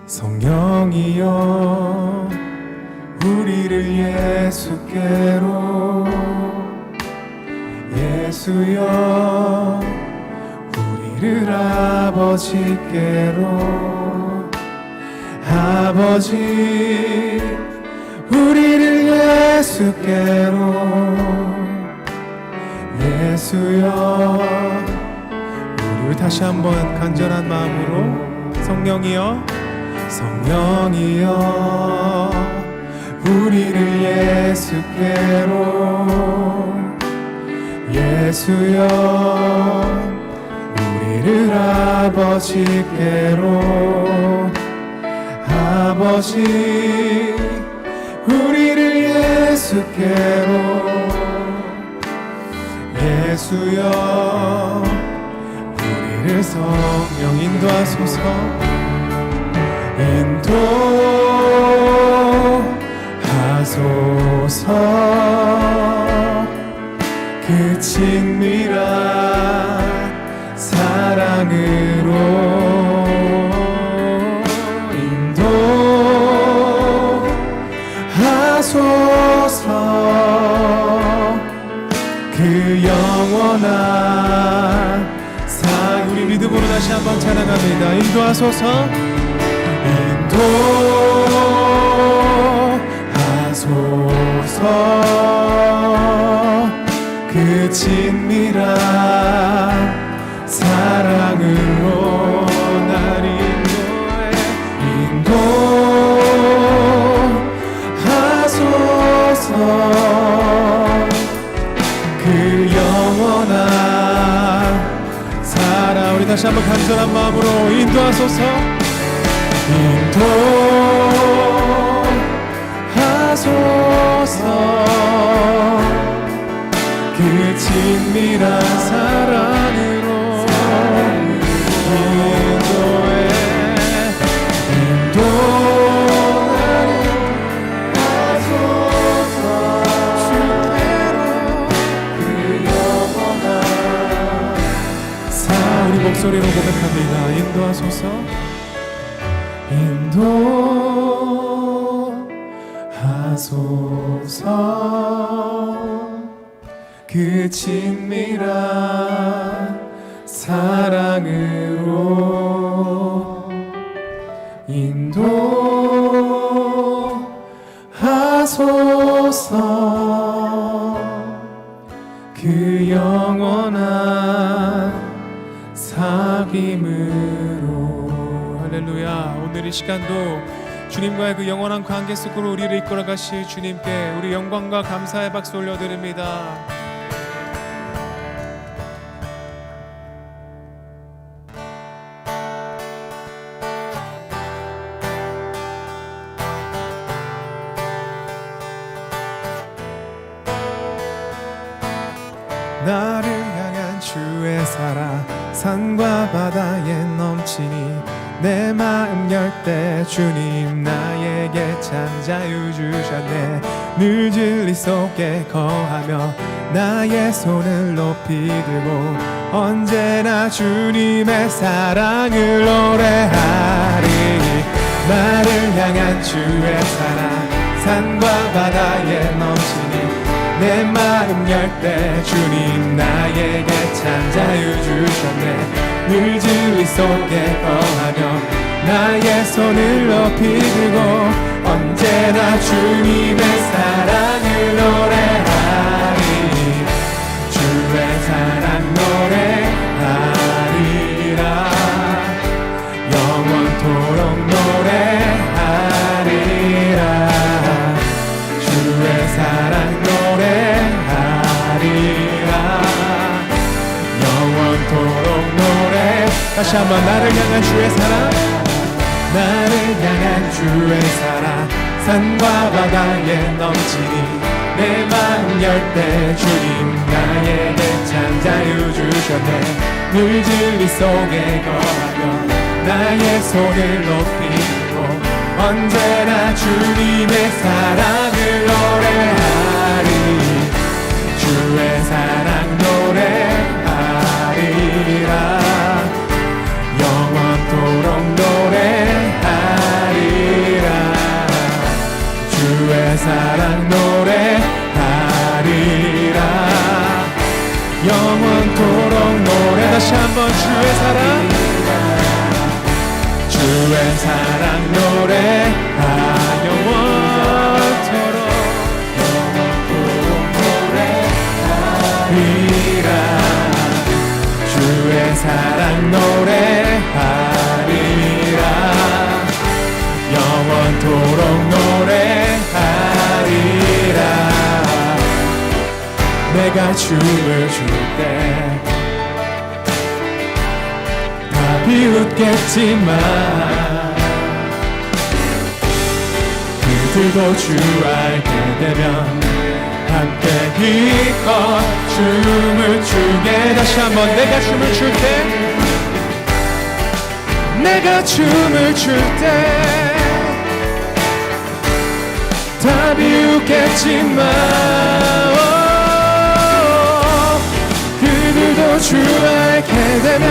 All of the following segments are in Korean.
성령이여 우리를 예수께로, 예수여 우리를 아버지께로, 아버지 우리를 예수께로, 예수여. 우리 다시 한번 간절한 마음으로 성령이여, 성령이여 우리를 예수께로, 예수여 우리를 아버지께로, 아버지 우리를 예수께로, 예수여 우리를 성령 인도하소서, 인도하소서. 그 친밀한 사랑으로 인도하소서. 그 영원한 사랑, 우리 믿음으로 다시 한번 찬양합니다. 인도하소서, 인도하소서. 그 친밀한 사랑으로 날 인도하소서. 그 영원한 사랑, 우리 다시 한번 간절한 마음으로 인도하소서, 인도하소서. 그 친밀한 사랑으로 인도하소서. 주께로 그 영원한 사랑, 우리 목소리로 고백합니다. 인도하소서, 인도하소서. 그 친밀한 사랑으로 인도하소서. 그 영원한 사귐으로. 할렐루야. 오늘 이 시간도 주님과의 그 영원한 관계 속으로 우리를 이끌어 가실 주님께 우리 영광과 감사의 박수 올려드립니다. 나를 향한 주의 사랑 산과 바다에 넘치니, 내 마음 열 때 주님 나에게 참 자유 주셨네. 늘 진리 속에 거하며 나의 손을 높이 들고 언제나 주님의 사랑을 노래하리. 나를 향한 주의 사랑 산과 바다에 넘치니, 내 마음 열 때 주님 나에게 참 자유 주셨네. 늘 진리 속에 거하며 나의 손을 높이 들고 언제나 주님의 사랑을 노래하리. 주의 사랑 노래하리라. 영원토록 노래하리라. 주의 사랑 노래하리라. 영원토록 노래. 다시 한번 나를 향한 주의 사랑, 나를 향한 주의 사랑 산과 바다에 넘치니, 내 마음 열 때 주님 나에게 참 자유 주셨네. 늘 진리 속에 거하며 나의 손을 높이 들고 언제나 주님의 사랑을 노래하리. 주의 사랑 노래하리라. 영원토록 노래하리라. 주의 사랑 주의 사랑 노래하 영원토록 노래하리라 주의 사랑 노래하리라 영원토록 노래하리라 내가 춤을 출 때 다 비웃겠지만 그들도 주 알게 되면 함께 기껏 춤을 추게 다시 한번 내가 춤을 출 때 내가 춤을 출 때 다 비웃겠지만 그들도 주 알게 되면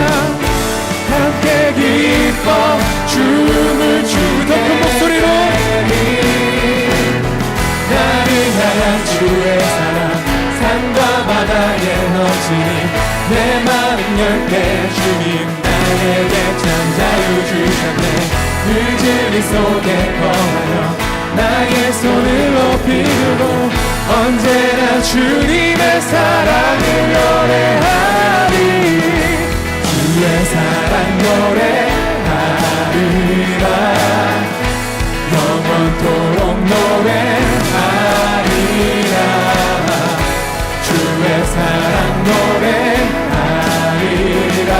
함께 기뻐 춤을 추고 더 큰 목소리로 나를 향한 주의 사랑 산과 바다에 넘치니 내 마음 열게 주님 나에게 참 자유 주셨네 늦은 이 속에 거하여 나의 손을 높이 들고 언제나 주님의 사랑을 노래하리 주의 사랑 노래하리라 영원토록 노래하리라 주의 사랑 노래하리라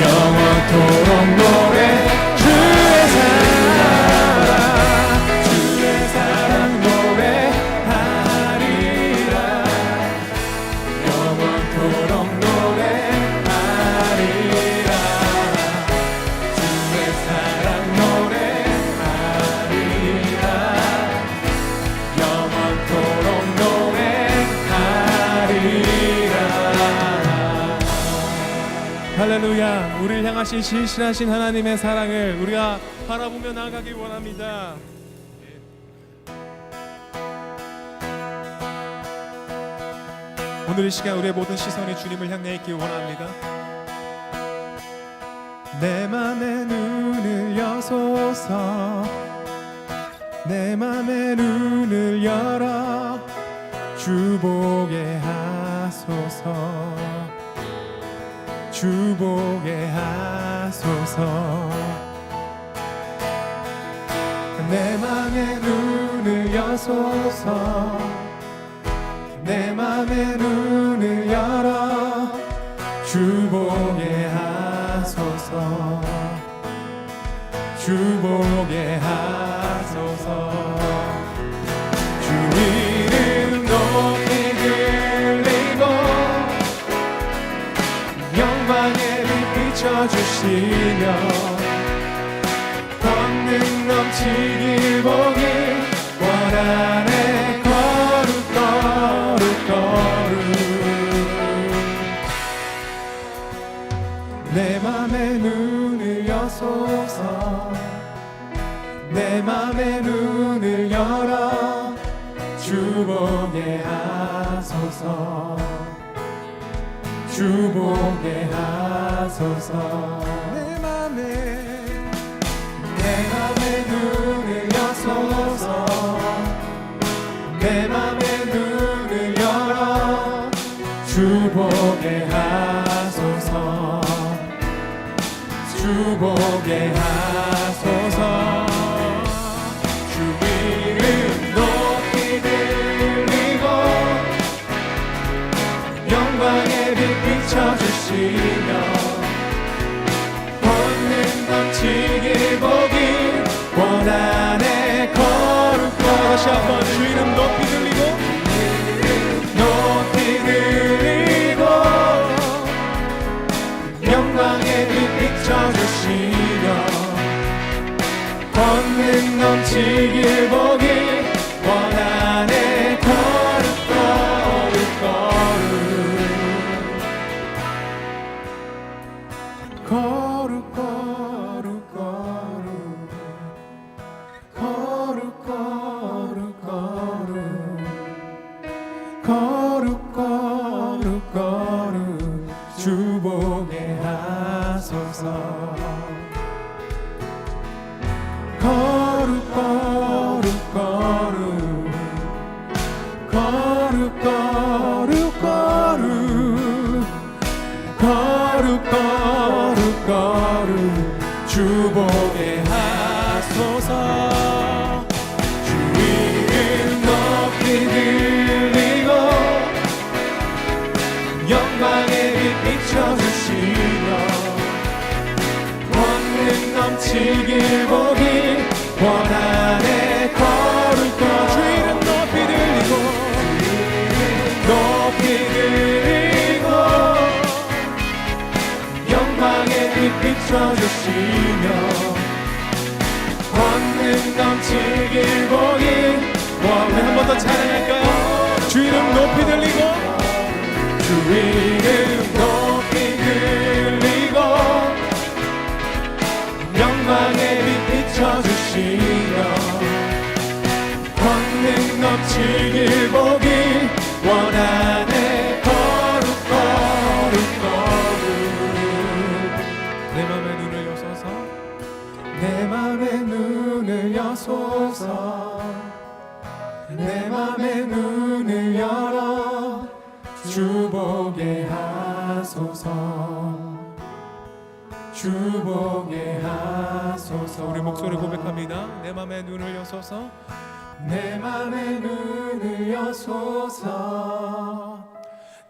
영원토록 노래 주의 사랑 노래하리라 영원토록 노래하리라 주의 사랑 노래하리라 영원토록 노래하리라 할렐루야 우리를 향하신 신실하신 하나님의 사랑을 우리가 바라보며 나아가기 원합니다. 오늘 이 시간 우리의 모든 시선이 주님을 향해 있기 원합니다. 내 맘의 눈을 여소서 내 맘의 눈을 열어 주 보게 하소서 주 보게 하소서 내 맘의 눈을 여소서 내 맘의 눈을 열어 주 보게 하소서 주 보게 하소서 주 이름 높이 들리고 영광의 빛 비춰주시며 권능 넘치길 보기 원하네 내 맘의 눈을 여소서 내 맘의 눈을 열어 주 보게 하소서 주 보게 하소서 내 맘의 눈을 여소서 내 맘의 눈을 열어 주 보게 하소서 주 보게 하소서 주 이름 높이 들리고 영광의 빛 비춰주시며 권능 넘치길 보기 원하네 거룩고 다시 한번 주 이름 높이 들리고 높이 들리고 영광의 빛 비춰주시며 권능 넘치길 보기 원하네 거룩 거룩 거룩 거룩 거룩 거룩 거룩 주 주보게 하소서. 거룩 거룩 거룩 거룩 거룩 거룩 거룩 거룩 거룩 주보게 하소서. 주 이름 높이 들리고 영광의 빛 비춰주시며 권능 넘치길 보기 원하네. 거룩 거룩 주 이름 높이 들리고 높이 들리고 영광의 빛 비춰주시며 권능 넘치길 보기 원하네. 한 번 더 찬양할까요? 주 이름 높이 들리고 주 이름 높이 들리고 영광의 빛 비춰주시며 권능 넘치길 보기 원하네. 거룩 거룩 거룩 내 맘의 눈을 여소서 내 맘의 눈을 여소서 내 맘의 눈을 열어 주보게 하소서. 주보게 하소서. 우리 목소리 고백합니다. 내 맘의 눈을 여소서 내 맘의 눈을 여소서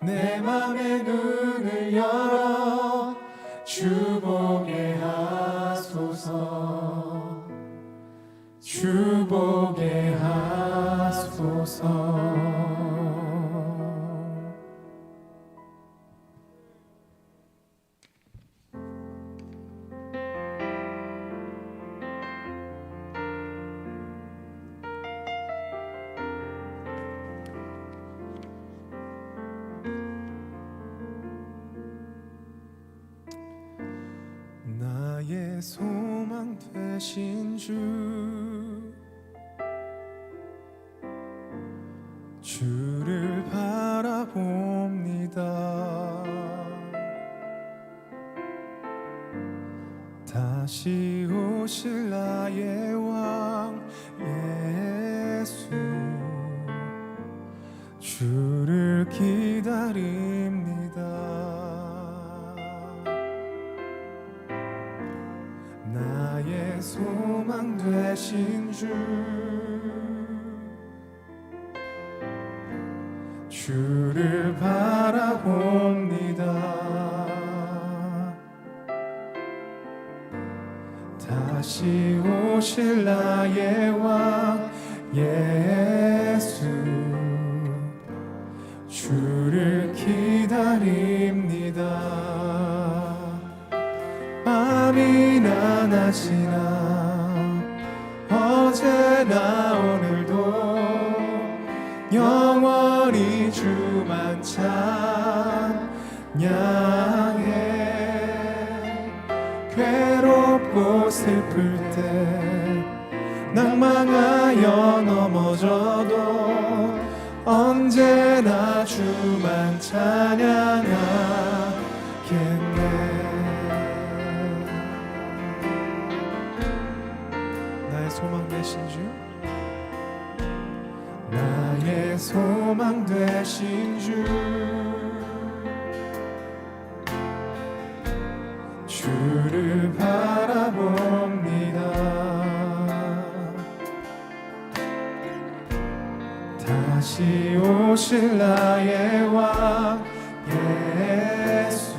내 맘의 눈을 열어 주보게 하소서. 주보게 하소서. 나의 소망 되신 주를 바라봅니다. 다시 오실 나의 왕 예수 주를 기다립니다. 나의 소망 되신 주를 바라봅니다. 다시 오실 나의 왕 예수 주를 기다립니다. 밤이나 낮이나 어제나 오늘도 영원히 주만 찬양해. 괴롭고 슬플 때 낭망하여 넘어져도 언제나 주만 찬양하겠네. 나의 소망 되신 주 나의 소망 되신 주를 바라봅니다. 다시 오실 나의 왕 예수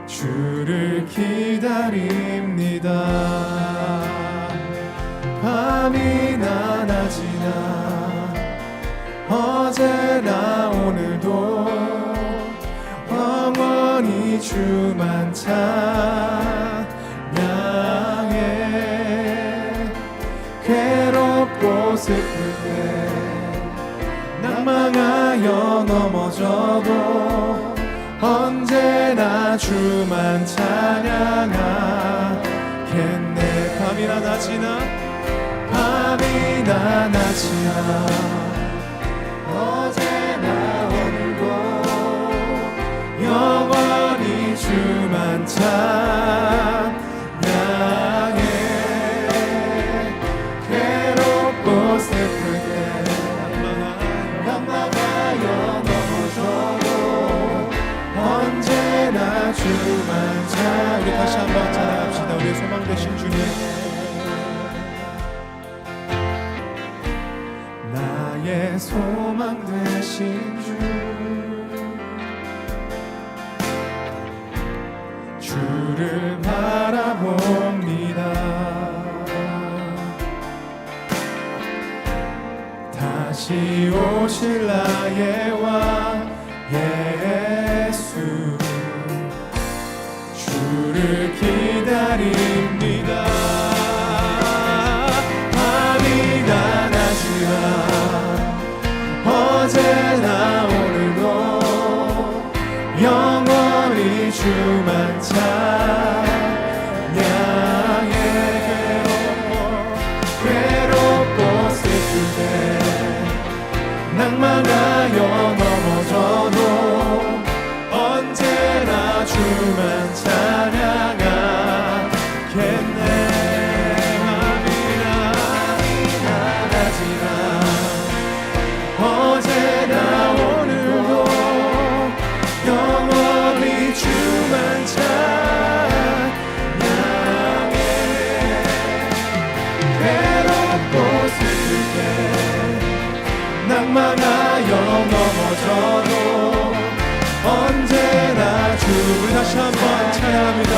주를 기다립니다. 밤이나 낮이나 어제나 오늘도 영원히 주만 찬양해. 괴롭고 슬플 때 낭망하여 넘어져도 언제나 주만 찬양하겠네. 밤이나 낮이나 밤이나 낮이나 어제나 오늘도 주만 찬양해. 괴롭고 슬플 때 낙망하여 넘어져도 언제나 주만 찬양해. 우리 다시 한번 찬양합시다. 우리의 소망 되신 주님, 나의 소망 되신 주, 주를 바라봅니다. 다시 오실 나의 왕 예수, 주를 기다립니다. 밤이 나나지만 어제나 오늘도 영원히 주만 찬양해. 괴롭고 슬플 때 낭만하여 넘어져도 언제나 주만 찬양하겠네. 밤이 나나지만 어제나 오늘도 영원히 주만 찬양해. 괴롭고 슬플 때 낭만하여 넘어져도 언제나 주를 다시 한번 찬양합니다.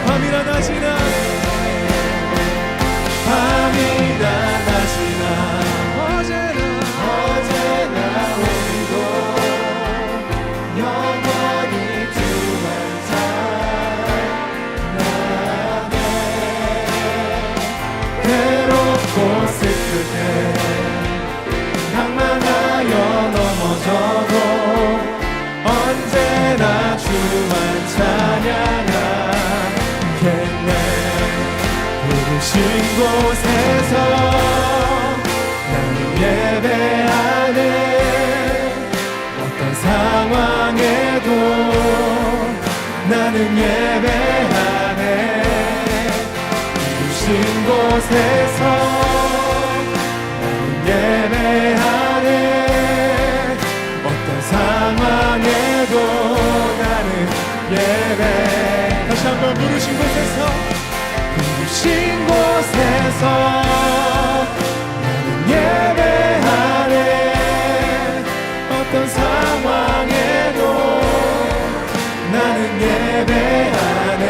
밤이나 낮이나 밤이나 낮이나 어제나 오늘도 영원히 주만 찬양해. 괴롭고 슬플 때 낭만하여 넘어져도 언제나 주만 찬양하겠네. 부르신 곳에서 나는 예배하네. 어떤 상황에도 나는 예배하네. 부르신 곳에서 나는 예배하네. 어떤 상황에도 나는 예배. 다시 한번 부르신 곳에서 나는 예배하네. 어떤 상황에도 나는 예배하네.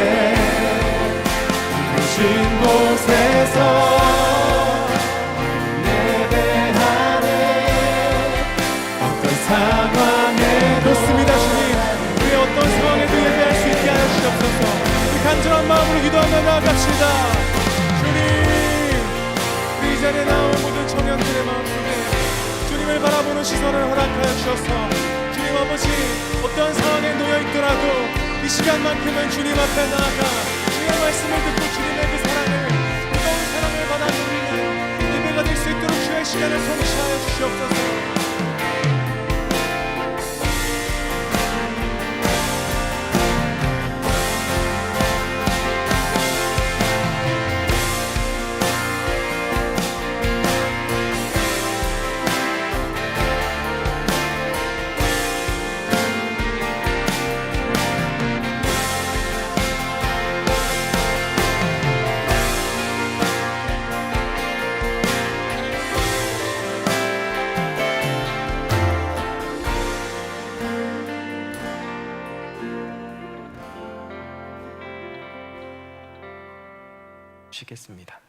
부르신 곳에서 상황에 좋습니다. 주님, 우리 어떤 상황에도 예배할 수 있게 하여 주옵소서. 우리 간절한 마음으로 기도하며 나아갑시다. 주님, 우리 이 자리에 나온 모든 청년들의 마음속에 주님을 바라보는 시선을 허락하여 주셔서 주님 아버지, 어떤 상황에 놓여 있더라도 이 시간만큼은 주님 앞에 나아가 주의 말씀을 듣고 주님의 그 사랑을, 뜨거운 사랑을 받아들이는 예배가 될 수 있도록 주의 시간을 성취하여 주시옵소서. 시겠습니다.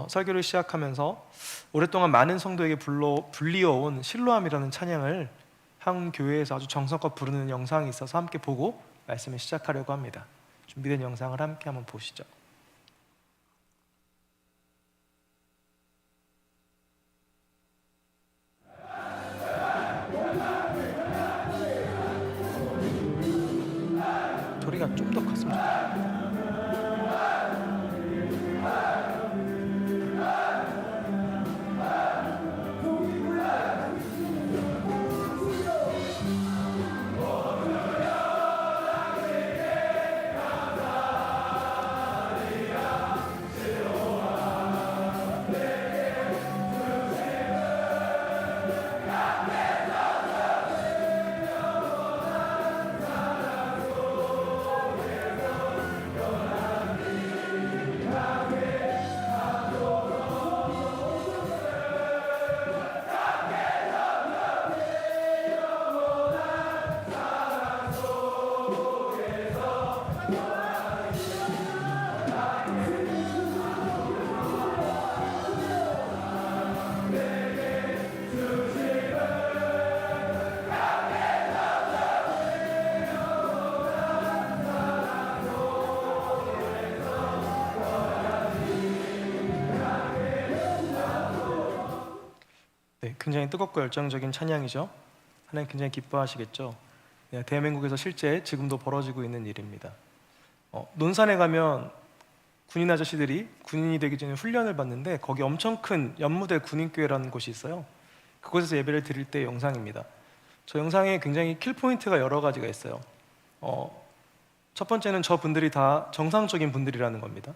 설교를 시작하면서 오랫동안 많은 성도에게 불리어온 실로암이라는 찬양을 한 교회에서 아주 정성껏 부르는 영상이 있어서 함께 보고 말씀을 시작하려고 합니다. 준비된 영상을 함께 한번 보시죠. 소리가 좀 더 컸으면 좋겠다. 네, 굉장히 뜨겁고 열정적인 찬양이죠. 하나님 굉장히 기뻐하시겠죠. 네, 대한민국에서 실제 지금도 벌어지고 있는 일입니다. 논산에 가면 군인 아저씨들이 군인이 되기 전에 훈련을 받는데 거기 엄청 큰 연무대 군인교회라는 곳이 있어요. 그곳에서 예배를 드릴 때 영상입니다. 저 영상에 굉장히 킬포인트가 여러 가지가 있어요. 첫 번째는 저 분들이 다 정상적인 분들이라는 겁니다.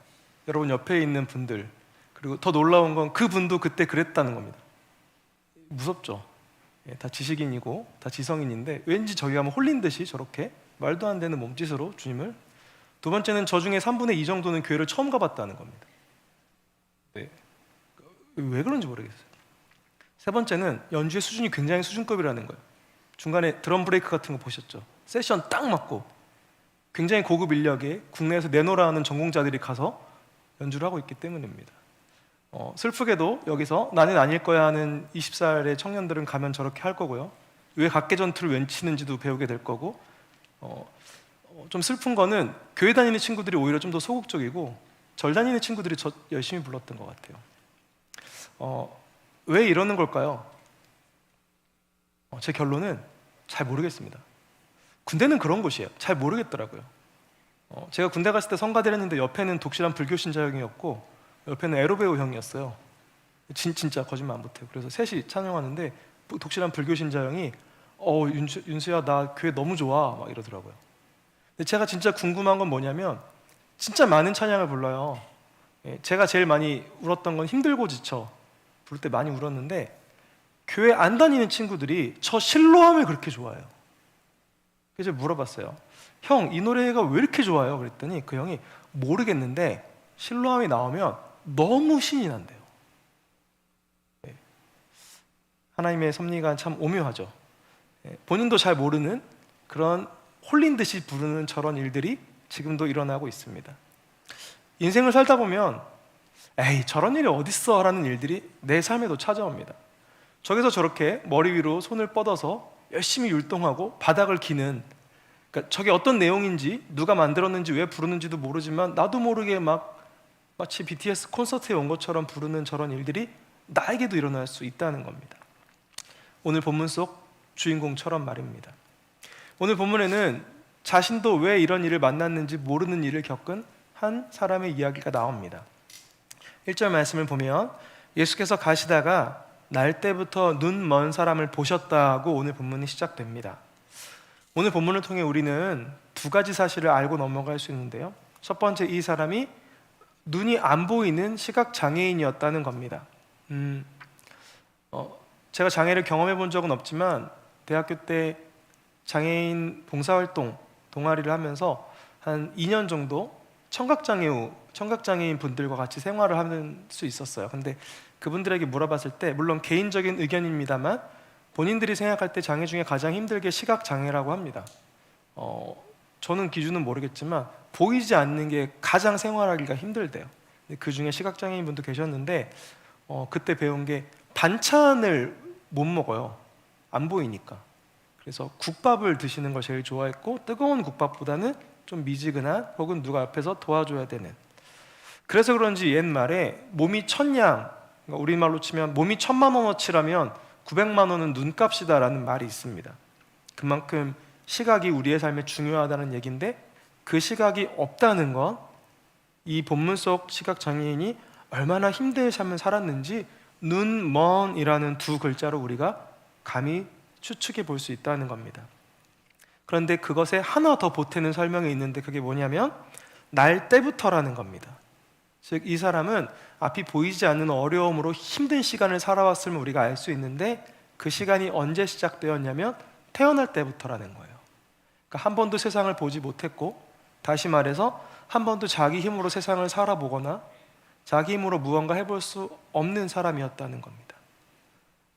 여러분 옆에 있는 분들, 그리고 더 놀라운 건 그분도 그때 그랬다는 겁니다. 무섭죠? 예, 다 지식인이고 다 지성인인데 왠지 저희 가면 홀린 듯이 저렇게 말도 안 되는 몸짓으로 주님을. 두 번째는 저 중에 3분의 2 정도는 교회를 처음 가봤다는 겁니다. 네. 왜 그런지 모르겠어요. 세 번째는 연주의 수준이 굉장히 수준급이라는 거예요. 중간에 드럼 브레이크 같은 거 보셨죠? 세션 딱 맞고 굉장히 고급 인력에 국내에서 내노라 하는 전공자들이 가서 연주를 하고 있기 때문입니다. 슬프게도 여기서 나는 아닐 거야 하는 20살의 청년들은 가면 저렇게 할 거고요. 왜 각계전투를 외치는지도 배우게 될 거고, 좀 슬픈 거는 교회 다니는 친구들이 오히려 좀 더 소극적이고 절 다니는 친구들이 열심히 불렀던 것 같아요. 왜 이러는 걸까요? 제 결론은 잘 모르겠습니다. 군대는 그런 곳이에요. 잘 모르겠더라고요. 제가 군대 갔을 때 성가대를 했는데 옆에는 독실한 불교 신자 형이었고 옆에는 에로베오 형이었어요. 진짜 거짓말 안 못해요. 그래서 셋이 찬양하는데 독실한 불교 신자 형이 윤수야 나 교회 너무 좋아 막 이러더라고요. 근데 제가 진짜 궁금한 건 뭐냐면 진짜 많은 찬양을 불러요. 제가 제일 많이 울었던 건 힘들고 지쳐 부를 때 많이 울었는데 교회 안 다니는 친구들이 저 실로암을 그렇게 좋아해요. 그래서 물어봤어요. 형, 이 노래가 왜 이렇게 좋아요? 그랬더니 그 형이 모르겠는데 실로암이 나오면 너무 신이 난대요. 하나님의 섭리가 참 오묘하죠. 본인도 잘 모르는 그런 홀린 듯이 부르는 저런 일들이 지금도 일어나고 있습니다. 인생을 살다 보면 에이 저런 일이 어딨어 라는 일들이 내 삶에도 찾아옵니다. 저기서 저렇게 머리 위로 손을 뻗어서 열심히 율동하고 바닥을 기는, 그러니까 저게 어떤 내용인지 누가 만들었는지 왜 부르는지도 모르지만 나도 모르게 마치 BTS 콘서트에 온 것처럼 부르는 저런 일들이 나에게도 일어날 수 있다는 겁니다. 오늘 본문 속 주인공처럼 말입니다. 오늘 본문에는 자신도 왜 이런 일을 만났는지 모르는 일을 겪은 한 사람의 이야기가 나옵니다. 1절 말씀을 보면 예수께서 가시다가 날 때부터 눈 먼 사람을 보셨다고 오늘 본문이 시작됩니다. 오늘 본문을 통해 우리는 두 가지 사실을 알고 넘어갈 수 있는데요. 첫 번째, 이 사람이 눈이 안 보이는 시각장애인이었다는 겁니다. 제가 장애를 경험해 본 적은 없지만 대학교 때 장애인 봉사활동 동아리를 하면서 한 2년 정도 청각장애인 분들과 같이 생활을 할 수 있었어요. 근데 그분들에게 물어봤을 때 물론 개인적인 의견입니다만 본인들이 생각할 때 장애 중에 가장 힘들게 시각장애라고 합니다. 저는 기준은 모르겠지만 보이지 않는 게 가장 생활하기가 힘들대요. 그 중에 시각장애인 분도 계셨는데 그때 배운 게 반찬을 못 먹어요. 안 보이니까. 그래서 국밥을 드시는 걸 제일 좋아했고 뜨거운 국밥보다는 좀 미지근한 혹은 누가 옆에서 도와줘야 되는, 그래서 그런지 옛말에 몸이 천냥, 그러니까 우리말로 치면 몸이 1,000만 원어치라면 900만 원은 눈값이다라는 말이 있습니다. 그만큼 시각이 우리의 삶에 중요하다는 얘기인데 그 시각이 없다는 건 이 본문 속 시각장애인이 얼마나 힘든 삶을 살았는지 눈먼이라는 두 글자로 우리가 감히 추측해 볼 수 있다는 겁니다. 그런데 그것에 하나 더 보태는 설명이 있는데 그게 뭐냐면 날 때부터라는 겁니다. 즉 이 사람은 앞이 보이지 않는 어려움으로 힘든 시간을 살아왔음을 우리가 알 수 있는데 그 시간이 언제 시작되었냐면 태어날 때부터라는 거예요. 그러니까 한 번도 세상을 보지 못했고, 다시 말해서 한 번도 자기 힘으로 세상을 살아보거나 자기 힘으로 무언가 해볼 수 없는 사람이었다는 겁니다.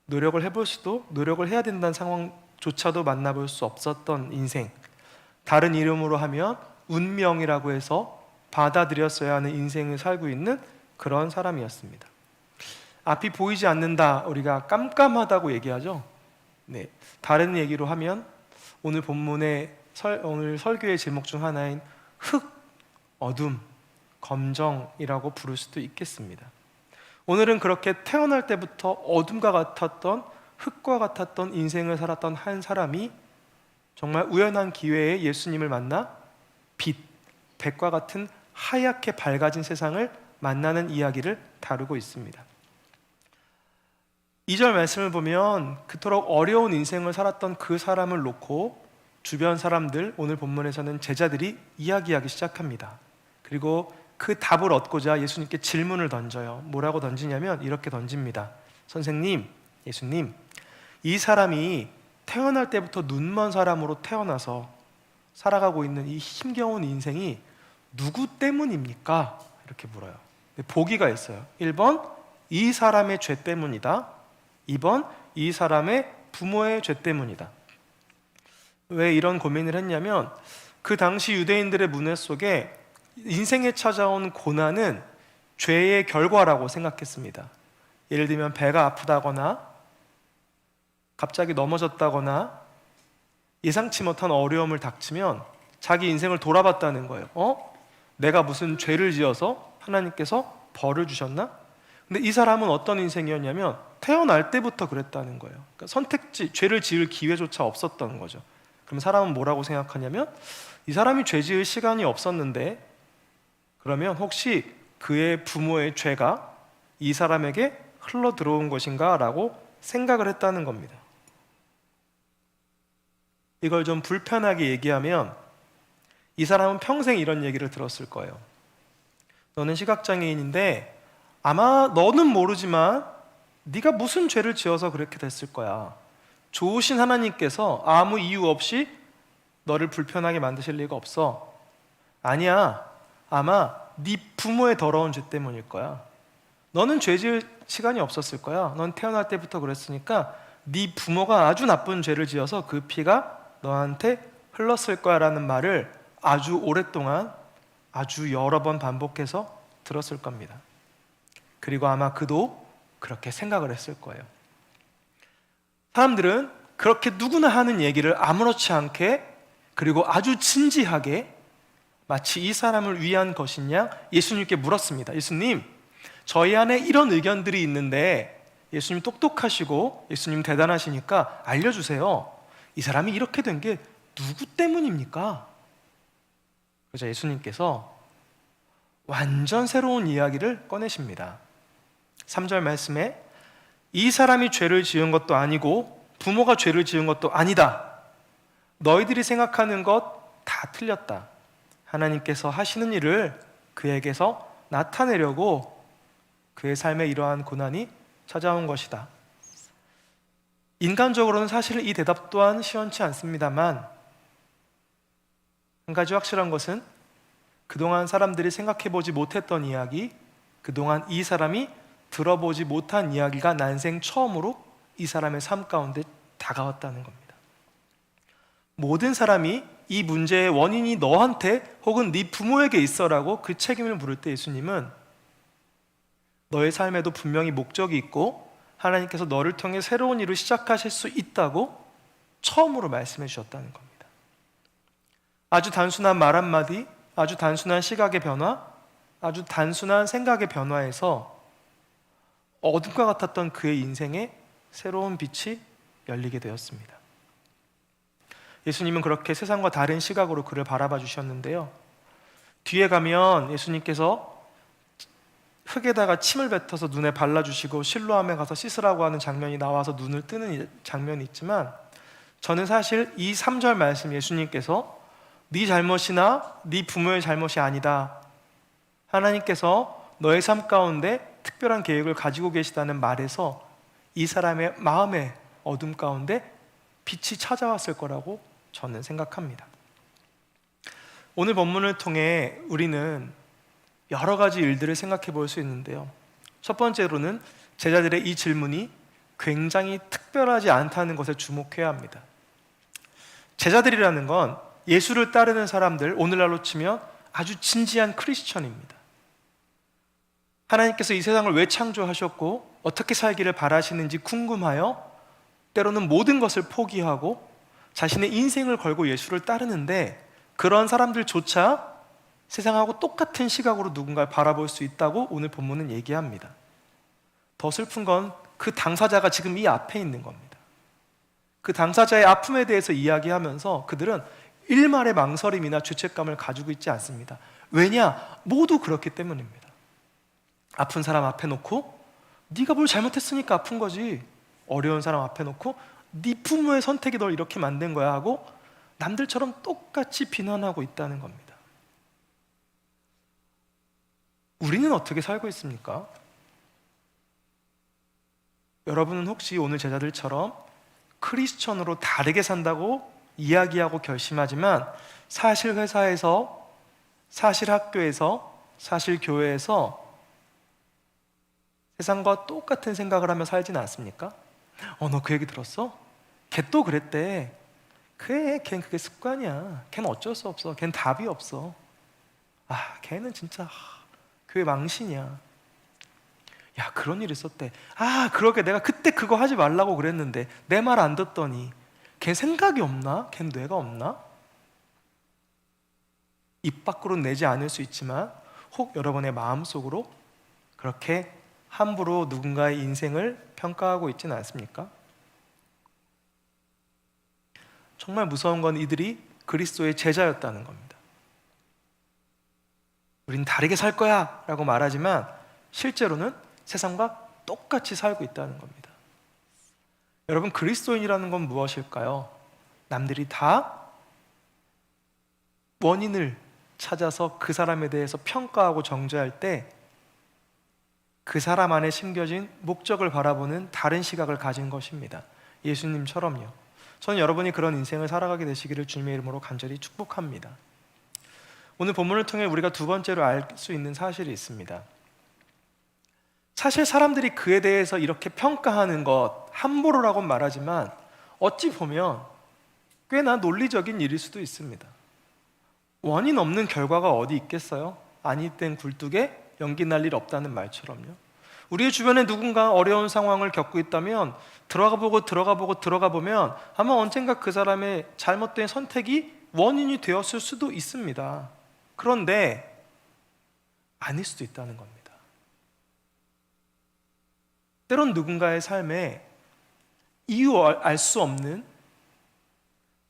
노력을 해볼 수도, 노력을 해야 된다는 상황조차도 만나볼 수 없었던 인생, 다른 이름으로 하면 운명이라고 해서 받아들였어야 하는 인생을 살고 있는 그런 사람이었습니다. 앞이 보이지 않는다, 우리가 깜깜하다고 얘기하죠. 네, 다른 얘기로 하면 오늘 본문의 오늘 설교의 제목 중 하나인 흑, 어둠, 검정이라고 부를 수도 있겠습니다. 오늘은 그렇게 태어날 때부터 어둠과 같았던, 흙과 같았던 인생을 살았던 한 사람이 정말 우연한 기회에 예수님을 만나 빛, 백과 같은 하얗게 밝아진 세상을 만나는 이야기를 다루고 있습니다. 2절 말씀을 보면 그토록 어려운 인생을 살았던 그 사람을 놓고 주변 사람들, 오늘 본문에서는 제자들이 이야기하기 시작합니다. 그리고 그 답을 얻고자 예수님께 질문을 던져요. 뭐라고 던지냐면 이렇게 던집니다. 선생님, 예수님, 이 사람이 태어날 때부터 눈먼 사람으로 태어나서 살아가고 있는 이 힘겨운 인생이 누구 때문입니까? 이렇게 물어요. 보기가 있어요. 1번, 이 사람의 죄 때문이다. 2번, 이 사람의 부모의 죄 때문이다. 왜 이런 고민을 했냐면 그 당시 유대인들의 문화 속에 인생에 찾아온 고난은 죄의 결과라고 생각했습니다. 예를 들면 배가 아프다거나 갑자기 넘어졌다거나 예상치 못한 어려움을 닥치면 자기 인생을 돌아봤다는 거예요. 내가 무슨 죄를 지어서 하나님께서 벌을 주셨나? 근데 이 사람은 어떤 인생이었냐면 태어날 때부터 그랬다는 거예요. 그러니까 선택지, 죄를 지을 기회조차 없었던 거죠. 그럼 사람은 뭐라고 생각하냐면 이 사람이 죄 지을 시간이 없었는데 그러면 혹시 그의 부모의 죄가 이 사람에게 흘러 들어온 것인가? 라고 생각을 했다는 겁니다. 이걸 좀 불편하게 얘기하면 이 사람은 평생 이런 얘기를 들었을 거예요. 너는 시각장애인인데 아마 너는 모르지만 네가 무슨 죄를 지어서 그렇게 됐을 거야. 좋으신 하나님께서 아무 이유 없이 너를 불편하게 만드실 리가 없어. 아니야, 아마 네 부모의 더러운 죄 때문일 거야. 너는 죄 지을 시간이 없었을 거야. 넌 태어날 때부터 그랬으니까 네 부모가 아주 나쁜 죄를 지어서 그 피가 너한테 흘렀을 거야 라는 말을 아주 오랫동안 아주 여러 번 반복해서 들었을 겁니다. 그리고 아마 그도 그렇게 생각을 했을 거예요. 사람들은 그렇게 누구나 하는 얘기를 아무렇지 않게 그리고 아주 진지하게 마치 이 사람을 위한 것이냐 예수님께 물었습니다. 예수님, 저희 안에 이런 의견들이 있는데 예수님 똑똑하시고 예수님 대단하시니까 알려주세요. 이 사람이 이렇게 된 게 누구 때문입니까? 그래서 예수님께서 완전 새로운 이야기를 꺼내십니다. 3절 말씀에 이 사람이 죄를 지은 것도 아니고 부모가 죄를 지은 것도 아니다. 너희들이 생각하는 것 다 틀렸다. 하나님께서 하시는 일을 그에게서 나타내려고 그의 삶에 이러한 고난이 찾아온 것이다. 인간적으로는 사실 이 대답 또한 시원치 않습니다만 한 가지 확실한 것은 그동안 사람들이 생각해보지 못했던 이야기, 그동안 이 사람이 들어보지 못한 이야기가 난생 처음으로 이 사람의 삶 가운데 다가왔다는 겁니다. 모든 사람이 이 문제의 원인이 너한테 혹은 네 부모에게 있어라고 그 책임을 물을 때 예수님은 너의 삶에도 분명히 목적이 있고 하나님께서 너를 통해 새로운 일을 시작하실 수 있다고 처음으로 말씀해 주셨다는 겁니다. 아주 단순한 말 한마디, 아주 단순한 시각의 변화, 아주 단순한 생각의 변화에서 어둠과 같았던 그의 인생에 새로운 빛이 열리게 되었습니다. 예수님은 그렇게 세상과 다른 시각으로 그를 바라봐 주셨는데요. 뒤에 가면 예수님께서 흙에다가 침을 뱉어서 눈에 발라주시고 실로암에 가서 씻으라고 하는 장면이 나와서 눈을 뜨는 장면이 있지만 저는 사실 이 3절 말씀 예수님께서 네 잘못이나 네 부모의 잘못이 아니다. 하나님께서 너의 삶 가운데 특별한 계획을 가지고 계시다는 말에서 이 사람의 마음의 어둠 가운데 빛이 찾아왔을 거라고 저는 생각합니다. 오늘 본문을 통해 우리는 여러 가지 일들을 생각해 볼 수 있는데요. 첫 번째로는 제자들의 이 질문이 굉장히 특별하지 않다는 것에 주목해야 합니다. 제자들이라는 건 예수를 따르는 사람들, 오늘날로 치면 아주 진지한 크리스천입니다. 하나님께서 이 세상을 왜 창조하셨고 어떻게 살기를 바라시는지 궁금하여 때로는 모든 것을 포기하고 자신의 인생을 걸고 예수를 따르는데 그런 사람들조차 세상하고 똑같은 시각으로 누군가를 바라볼 수 있다고 오늘 본문은 얘기합니다. 더 슬픈 건 그 당사자가 지금 이 앞에 있는 겁니다. 그 당사자의 아픔에 대해서 이야기하면서 그들은 일말의 망설임이나 죄책감을 가지고 있지 않습니다. 왜냐? 모두 그렇기 때문입니다. 아픈 사람 앞에 놓고 네가 뭘 잘못했으니까 아픈 거지, 어려운 사람 앞에 놓고 네 부모의 선택이 널 이렇게 만든 거야 하고 남들처럼 똑같이 비난하고 있다는 겁니다. 우리는 어떻게 살고 있습니까? 여러분은 혹시 오늘 제자들처럼 크리스천으로 다르게 산다고 이야기하고 결심하지만 사실 회사에서, 사실 학교에서, 사실 교회에서 세상과 똑같은 생각을 하며 살지는 않습니까? 너 그 얘기 들었어? 걔 또 그랬대. 그래, 걘 그게 습관이야. 걔는 어쩔 수 없어. 걔는 답이 없어. 걔는 진짜 교회 망신이야. 야, 그런 일 있었대. 그러게 내가 그때 그거 하지 말라고 그랬는데 내 말 안 듣더니. 걔 생각이 없나? 걔 뇌가 없나? 입 밖으로 내지 않을 수 있지만 혹 여러분의 마음속으로 그렇게 함부로 누군가의 인생을 평가하고 있지는 않습니까? 정말 무서운 건 이들이 그리스도의 제자였다는 겁니다. 우린 다르게 살 거야 라고 말하지만 실제로는 세상과 똑같이 살고 있다는 겁니다. 여러분, 그리스도인이라는 건 무엇일까요? 남들이 다 원인을 찾아서 그 사람에 대해서 평가하고 정죄할 때 그 사람 안에 심겨진 목적을 바라보는 다른 시각을 가진 것입니다. 예수님처럼요. 저는 여러분이 그런 인생을 살아가게 되시기를 주님의 이름으로 간절히 축복합니다. 오늘 본문을 통해 우리가 두 번째로 알 수 있는 사실이 있습니다. 사실 사람들이 그에 대해서 이렇게 평가하는 것, 함부로라고 말하지만 어찌 보면 꽤나 논리적인 일일 수도 있습니다. 원인 없는 결과가 어디 있겠어요? 아니 땐 굴뚝에 연기 날 일 없다는 말처럼요. 우리의 주변에 누군가 어려운 상황을 겪고 있다면 들어가 보면 아마 언젠가 그 사람의 잘못된 선택이 원인이 되었을 수도 있습니다. 그런데 아닐 수도 있다는 겁니다. 때론 누군가의 삶에 이유 알 수 없는,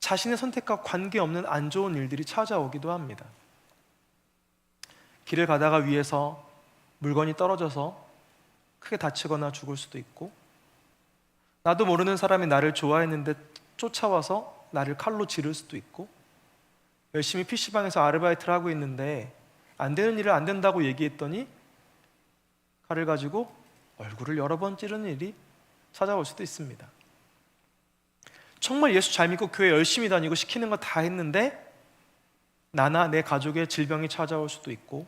자신의 선택과 관계없는 안 좋은 일들이 찾아오기도 합니다. 길을 가다가 위에서 물건이 떨어져서 크게 다치거나 죽을 수도 있고, 나도 모르는 사람이 나를 좋아했는데 쫓아와서 나를 칼로 지를 수도 있고, 열심히 PC방에서 아르바이트를 하고 있는데 안 되는 일을 안 된다고 얘기했더니 칼을 가지고 얼굴을 여러 번 찌르는 일이 찾아올 수도 있습니다. 정말 예수 잘 믿고 교회 열심히 다니고 시키는 거 다 했는데 나나 내 가족의 질병이 찾아올 수도 있고,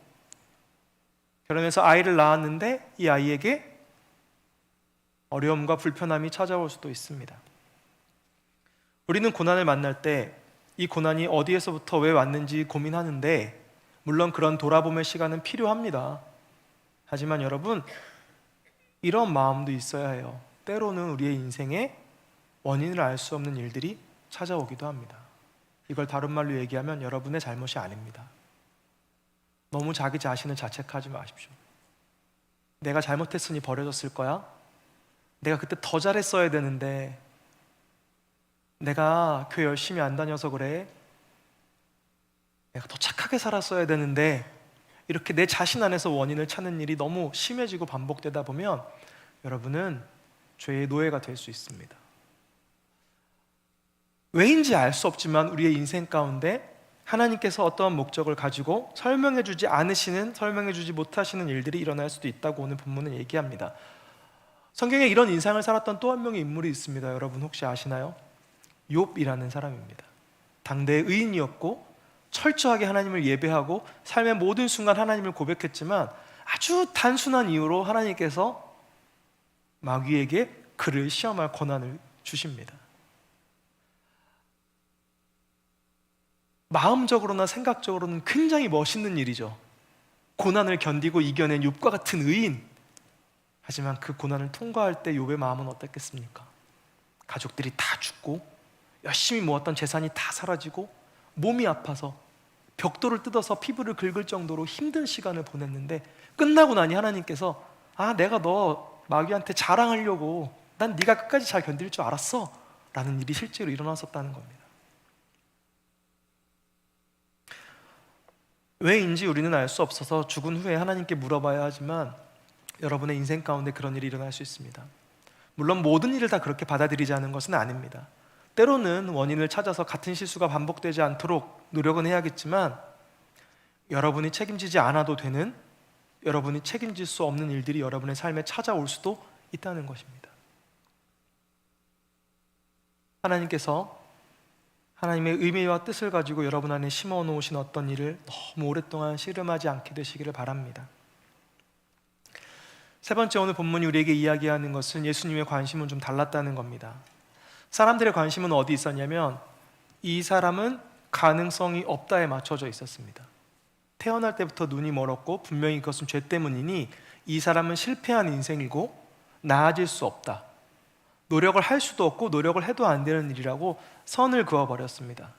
결혼해서 아이를 낳았는데 이 아이에게 어려움과 불편함이 찾아올 수도 있습니다. 우리는 고난을 만날 때 이 고난이 어디에서부터 왜 왔는지 고민하는데, 물론 그런 돌아봄의 시간은 필요합니다. 하지만 여러분, 이런 마음도 있어야 해요. 때로는 우리의 인생에 원인을 알 수 없는 일들이 찾아오기도 합니다. 이걸 다른 말로 얘기하면 여러분의 잘못이 아닙니다. 너무 자기 자신을 자책하지 마십시오. 내가 잘못했으니 버려졌을 거야? 내가 그때 더 잘했어야 되는데, 내가 교회 열심히 안 다녀서 그래? 내가 더 착하게 살았어야 되는데, 이렇게 내 자신 안에서 원인을 찾는 일이 너무 심해지고 반복되다 보면 여러분은 죄의 노예가 될 수 있습니다. 왜인지 알 수 없지만 우리의 인생 가운데 하나님께서 어떠한 목적을 가지고 설명해주지 못하시는 일들이 일어날 수도 있다고 오늘 본문은 얘기합니다. 성경에 이런 인상을 살았던 또 한 명의 인물이 있습니다. 여러분 혹시 아시나요? 욥이라는 사람입니다. 당대의 의인이었고 철저하게 하나님을 예배하고 삶의 모든 순간 하나님을 고백했지만 아주 단순한 이유로 하나님께서 마귀에게 그를 시험할 권한을 주십니다. 마음적으로나 생각적으로는 굉장히 멋있는 일이죠. 고난을 견디고 이겨낸 욥과 같은 의인. 하지만 그 고난을 통과할 때 욥의 마음은 어땠겠습니까? 가족들이 다 죽고 열심히 모았던 재산이 다 사라지고 몸이 아파서 벽돌을 뜯어서 피부를 긁을 정도로 힘든 시간을 보냈는데, 끝나고 나니 하나님께서 내가 너 마귀한테 자랑하려고 난 네가 끝까지 잘 견딜 줄 알았어 라는 일이 실제로 일어났었다는 겁니다. 왜인지 우리는 알 수 없어서 죽은 후에 하나님께 물어봐야 하지만 여러분의 인생 가운데 그런 일이 일어날 수 있습니다. 물론 모든 일을 다 그렇게 받아들이지 않은 것은 아닙니다. 때로는 원인을 찾아서 같은 실수가 반복되지 않도록 노력은 해야겠지만 여러분이 책임지지 않아도 되는, 여러분이 책임질 수 없는 일들이 여러분의 삶에 찾아올 수도 있다는 것입니다. 하나님께서 하나님의 의미와 뜻을 가지고 여러분 안에 심어 놓으신 어떤 일을 너무 오랫동안 씨름하지 않게 되시기를 바랍니다. 세 번째, 오늘 본문이 우리에게 이야기하는 것은 예수님의 관심은 좀 달랐다는 겁니다. 사람들의 관심은 어디 있었냐면 이 사람은 가능성이 없다에 맞춰져 있었습니다. 태어날 때부터 눈이 멀었고 분명히 그것은 죄 때문이니 이 사람은 실패한 인생이고 나아질 수 없다, 노력을 할 수도 없고 노력을 해도 안 되는 일이라고 선을 그어버렸습니다.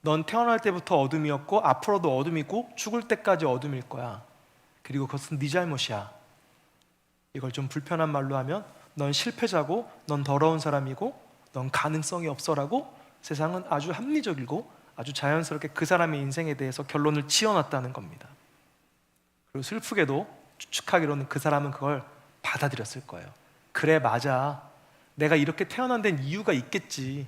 넌 태어날 때부터 어둠이었고 앞으로도 어둠이고 죽을 때까지 어둠일 거야. 그리고 그것은 네 잘못이야. 이걸 좀 불편한 말로 하면 넌 실패자고 넌 더러운 사람이고 넌 가능성이 없어라고 세상은 아주 합리적이고 아주 자연스럽게 그 사람의 인생에 대해서 결론을 지어놨다는 겁니다. 그리고 슬프게도 추측하기로는 그 사람은 그걸 받아들였을 거예요. 그래, 맞아. 내가 이렇게 태어난 데는 이유가 있겠지.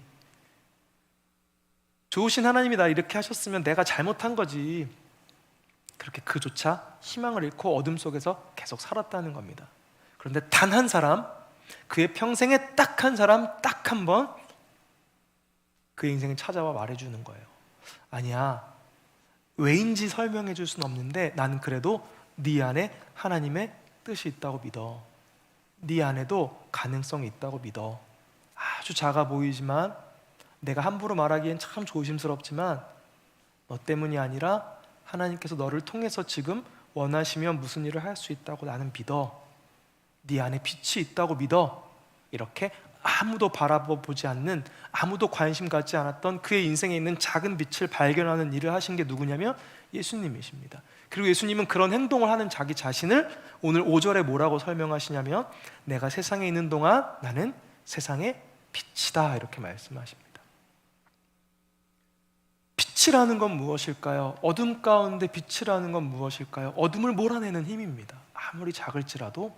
좋으신 하나님이 나 이렇게 하셨으면 내가 잘못한 거지. 그렇게 그조차 희망을 잃고 어둠 속에서 계속 살았다는 겁니다. 그런데 단 한 사람, 그의 평생에 딱 한 사람, 딱 한 번 그의 인생을 찾아와 말해주는 거예요. 아니야, 왜인지 설명해 줄 수는 없는데 나는 그래도 네 안에 하나님의 뜻이 있다고 믿어. 네 안에도 가능성이 있다고 믿어. 아주 작아 보이지만, 내가 함부로 말하기엔 참 조심스럽지만 너 때문이 아니라 하나님께서 너를 통해서 지금 원하시면 무슨 일을 할 수 있다고 나는 믿어. 네 안에 빛이 있다고 믿어. 이렇게 아무도 바라보지 않는, 아무도 관심 갖지 않았던 그의 인생에 있는 작은 빛을 발견하는 일을 하신 게 누구냐면 예수님이십니다. 그리고 예수님은 그런 행동을 하는 자기 자신을 오늘 5절에 뭐라고 설명하시냐면 내가 세상에 있는 동안 나는 세상의 빛이다, 이렇게 말씀하십니다. 빛이라는 건 무엇일까요? 어둠 가운데 빛이라는 건 무엇일까요? 어둠을 몰아내는 힘입니다. 아무리 작을지라도,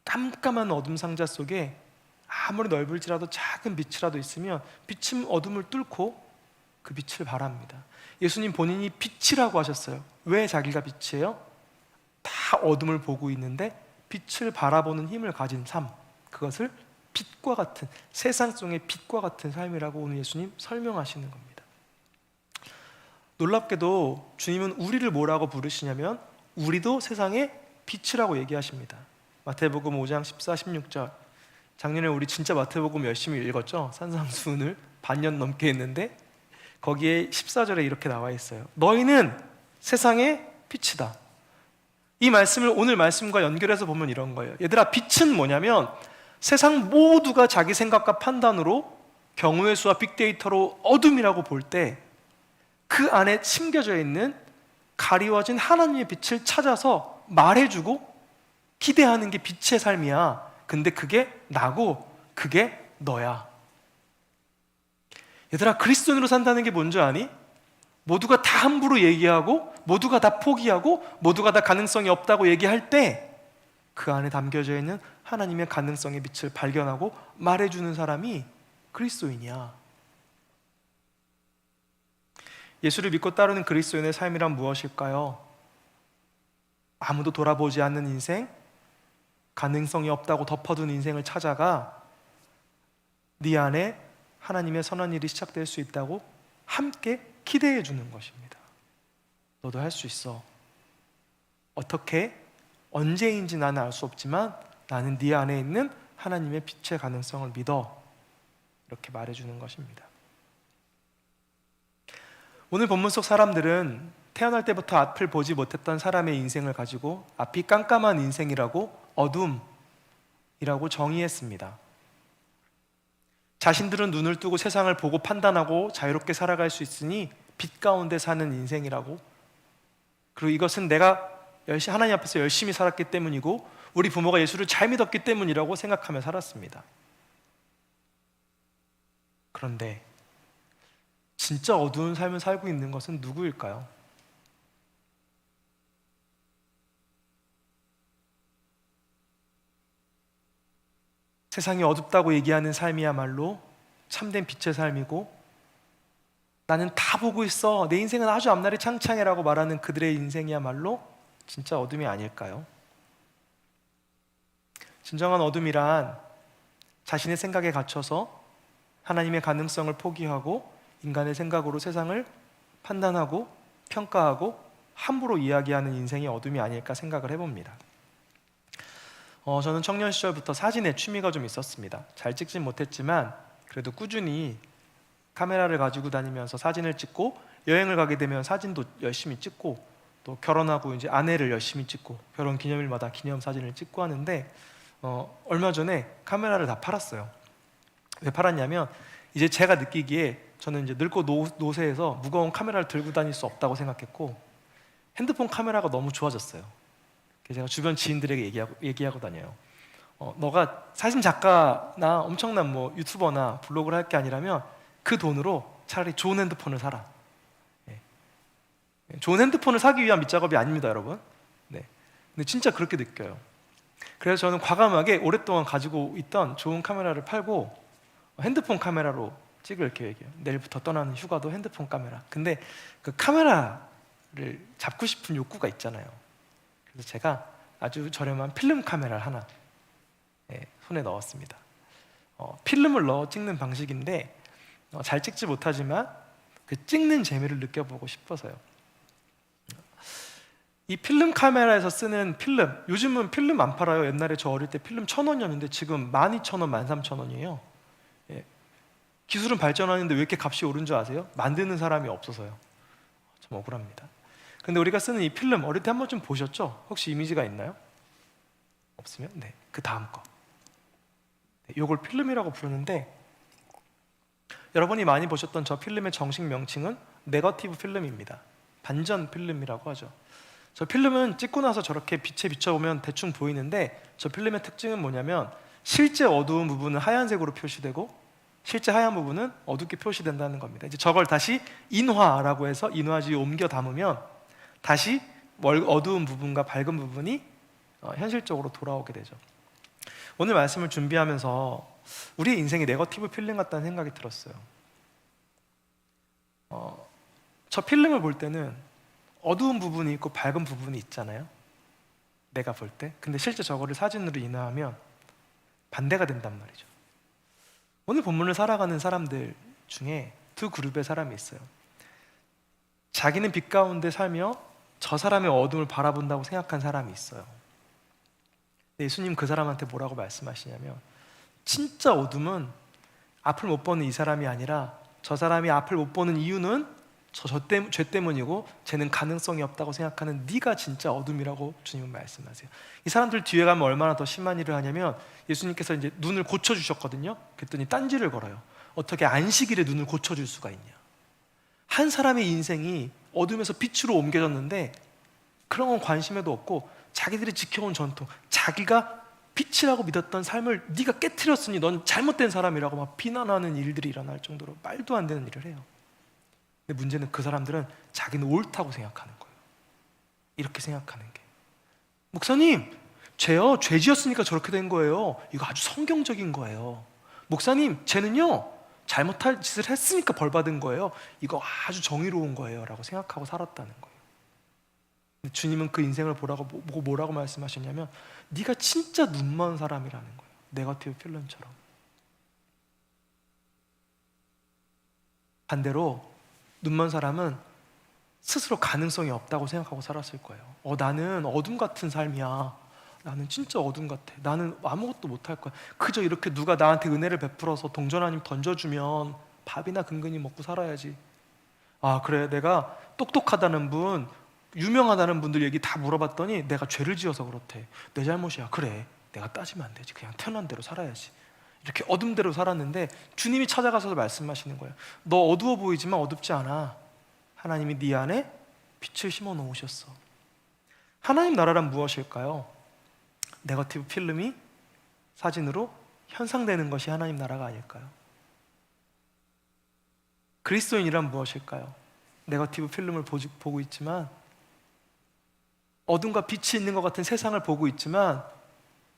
깜깜한 어둠 상자 속에 아무리 넓을지라도 작은 빛이라도 있으면 빛은 어둠을 뚫고 그 빛을 발합니다. 예수님 본인이 빛이라고 하셨어요. 왜 자기가 빛이에요? 다 어둠을 보고 있는데 빛을 바라보는 힘을 가진 삶, 그것을 빛과 같은, 세상 속의 빛과 같은 삶이라고 오늘 예수님 설명하시는 겁니다. 놀랍게도 주님은 우리를 뭐라고 부르시냐면 우리도 세상의 빛이라고 얘기하십니다. 마태복음 5장 14, 16절. 작년에 우리 진짜 마태복음 열심히 읽었죠? 산상수훈을 반년 넘게 했는데 거기에 14절에 이렇게 나와 있어요. 너희는 세상의 빛이다. 이 말씀을 오늘 말씀과 연결해서 보면 이런 거예요. 얘들아, 빛은 뭐냐면 세상 모두가 자기 생각과 판단으로, 경우의 수와 빅데이터로 어둠이라고 볼 때 그 안에 심겨져 있는 가리워진 하나님의 빛을 찾아서 말해주고 기대하는 게 빛의 삶이야. 근데 그게 나고 그게 너야. 얘들아, 그리스도인으로 산다는 게 뭔지 아니? 모두가 다 함부로 얘기하고 모두가 다 포기하고 모두가 다 가능성이 없다고 얘기할 때 그 안에 담겨져 있는 하나님의 가능성의 빛을 발견하고 말해주는 사람이 그리스도인이야. 예수를 믿고 따르는 그리스도인의 삶이란 무엇일까요? 아무도 돌아보지 않는 인생, 가능성이 없다고 덮어둔 인생을 찾아가 네 안에 하나님의 선한 일이 시작될 수 있다고 함께 기대해 주는 것입니다. 너도 할 수 있어. 어떻게, 언제인지 나는 알 수 없지만 나는 네 안에 있는 하나님의 빛의 가능성을 믿어. 이렇게 말해주는 것입니다. 오늘 본문 속 사람들은 태어날 때부터 앞을 보지 못했던 사람의 인생을 가지고 앞이 깜깜한 인생이라고, 어둠이라고 정의했습니다. 자신들은 눈을 뜨고 세상을 보고 판단하고 자유롭게 살아갈 수 있으니 빛 가운데 사는 인생이라고, 그리고 이것은 내가 하나님 앞에서 열심히 살았기 때문이고 우리 부모가 예수를 잘 믿었기 때문이라고 생각하며 살았습니다. 그런데 진짜 어두운 삶을 살고 있는 것은 누구일까요? 세상이 어둡다고 얘기하는 삶이야말로 참된 빛의 삶이고, 나는 다 보고 있어, 내 인생은 아주 앞날이 창창해라고 말하는 그들의 인생이야말로 진짜 어둠이 아닐까요? 진정한 어둠이란 자신의 생각에 갇혀서 하나님의 가능성을 포기하고 인간의 생각으로 세상을 판단하고 평가하고 함부로 이야기하는 인생이 어둠이 아닐까 생각을 해봅니다. 저는 청년 시절부터 사진에 취미가 좀 있었습니다. 잘 찍진 못했지만 그래도 꾸준히 카메라를 가지고 다니면서 사진을 찍고, 여행을 가게 되면 사진도 열심히 찍고, 또 결혼하고 이제 아내를 열심히 찍고, 결혼 기념일마다 기념 사진을 찍고 하는데, 얼마 전에 카메라를 다 팔았어요. 왜 팔았냐면, 이제 제가 느끼기에 저는 이제 늙고 노쇠해서 무거운 카메라를 들고 다닐 수 없다고 생각했고, 핸드폰 카메라가 너무 좋아졌어요. 그래서 제가 주변 지인들에게 얘기하고 다녀요. 너가 사진 작가나 엄청난 뭐 유튜버나 블로그를 할 게 아니라면 그 돈으로 차라리 좋은 핸드폰을 사라. 좋은 핸드폰을 사기 위한 밑작업이 아닙니다, 여러분. 근데 진짜 그렇게 느껴요. 그래서 저는 과감하게 오랫동안 가지고 있던 좋은 카메라를 팔고 핸드폰 카메라로 찍을 계획이에요. 내일부터 떠나는 휴가도 핸드폰 카메라. 근데 그 카메라를 잡고 싶은 욕구가 있잖아요. 그래서 제가 아주 저렴한 필름 카메라를 하나 손에 넣었습니다. 필름을 넣어 찍는 방식인데 잘 찍지 못하지만 그 찍는 재미를 느껴보고 싶어서요. 이 필름 카메라에서 쓰는 필름, 요즘은 필름 안 팔아요. 옛날에 저 어릴 때 필름 1,000원이었는데 지금 12,000원, 13,000원이에요. 기술은 발전하는데 왜 이렇게 값이 오른 줄 아세요? 만드는 사람이 없어서요. 좀 억울합니다. 근데 우리가 쓰는 이 필름, 어릴 때 한 번쯤 보셨죠? 혹시 이미지가 있나요? 없으면? 네, 그 다음 거. 이걸 필름이라고 부르는데, 여러분이 많이 보셨던 저 필름의 정식 명칭은 네거티브 필름입니다. 반전 필름이라고 하죠. 저 필름은 찍고 나서 저렇게 빛에 비춰보면 대충 보이는데, 저 필름의 특징은 뭐냐면 실제 어두운 부분은 하얀색으로 표시되고 실제 하얀 부분은 어둡게 표시된다는 겁니다. 이제 저걸 다시 인화라고 해서 인화지에 옮겨 담으면 다시 어두운 부분과 밝은 부분이 현실적으로 돌아오게 되죠. 오늘 말씀을 준비하면서 우리의 인생이 네거티브 필름 같다는 생각이 들었어요. 저 필름을 볼 때는 어두운 부분이 있고 밝은 부분이 있잖아요, 내가 볼 때. 근데 실제 저거를 사진으로 인화하면 반대가 된단 말이죠. 오늘 본문을 살아가는 사람들 중에 두 그룹의 사람이 있어요. 자기는 빛 가운데 살며 저 사람의 어둠을 바라본다고 생각한 사람이 있어요. 예수님 그 사람한테 뭐라고 말씀하시냐면, 진짜 어둠은 앞을 못 보는 이 사람이 아니라 저 사람이 앞을 못 보는 이유는 죄 때문이고 쟤는 가능성이 없다고 생각하는 네가 진짜 어둠이라고 주님은 말씀하세요. 이 사람들 뒤에 가면 얼마나 더 심한 일을 하냐면, 예수님께서 이제 눈을 고쳐주셨거든요. 그랬더니 딴지를 걸어요. 어떻게 안식일에 눈을 고쳐줄 수가 있냐. 한 사람의 인생이 어둠에서 빛으로 옮겨졌는데 그런 건 관심에도 없고 자기들이 지켜온 전통, 자기가 빛이라고 믿었던 삶을 네가 깨트렸으니 넌 잘못된 사람이라고 막 비난하는 일들이 일어날 정도로 말도 안 되는 일을 해요. 근데 문제는 그 사람들은 자기는 옳다고 생각하는 거예요. 이렇게 생각하는 게, 목사님 죄요, 죄 지었으니까 저렇게 된 거예요. 이거 아주 성경적인 거예요. 목사님 쟤는요 잘못할 짓을 했으니까 벌 받은 거예요. 이거 아주 정의로운 거예요 라고 생각하고 살았다는 거예요. 근데 주님은 그 인생을 보라고 뭐라고 말씀하셨냐면, 네가 진짜 눈먼 사람이라는 거예요. 네거티브 필름처럼. 반대로 눈먼 사람은 스스로 가능성이 없다고 생각하고 살았을 거예요. 나는 어둠 같은 삶이야. 나는 진짜 어둠 같아. 나는 아무것도 못할 거야. 그저 이렇게 누가 나한테 은혜를 베풀어서 동전 아니면 던져주면 밥이나 근근히 먹고 살아야지. 아 그래, 내가 똑똑하다는 분, 유명하다는 분들 얘기 다 물어봤더니 내가 죄를 지어서 그렇대. 내 잘못이야. 그래, 내가 따지면 안 되지. 그냥 태어난 대로 살아야지. 이렇게 어둠대로 살았는데 주님이 찾아가서 말씀하시는 거예요. 너 어두워 보이지만 어둡지 않아. 하나님이 네 안에 빛을 심어 놓으셨어. 하나님 나라란 무엇일까요? 네거티브 필름이 사진으로 현상되는 것이 하나님 나라가 아닐까요? 그리스도인이란 무엇일까요? 네거티브 필름을 보고 있지만, 어둠과 빛이 있는 것 같은 세상을 보고 있지만,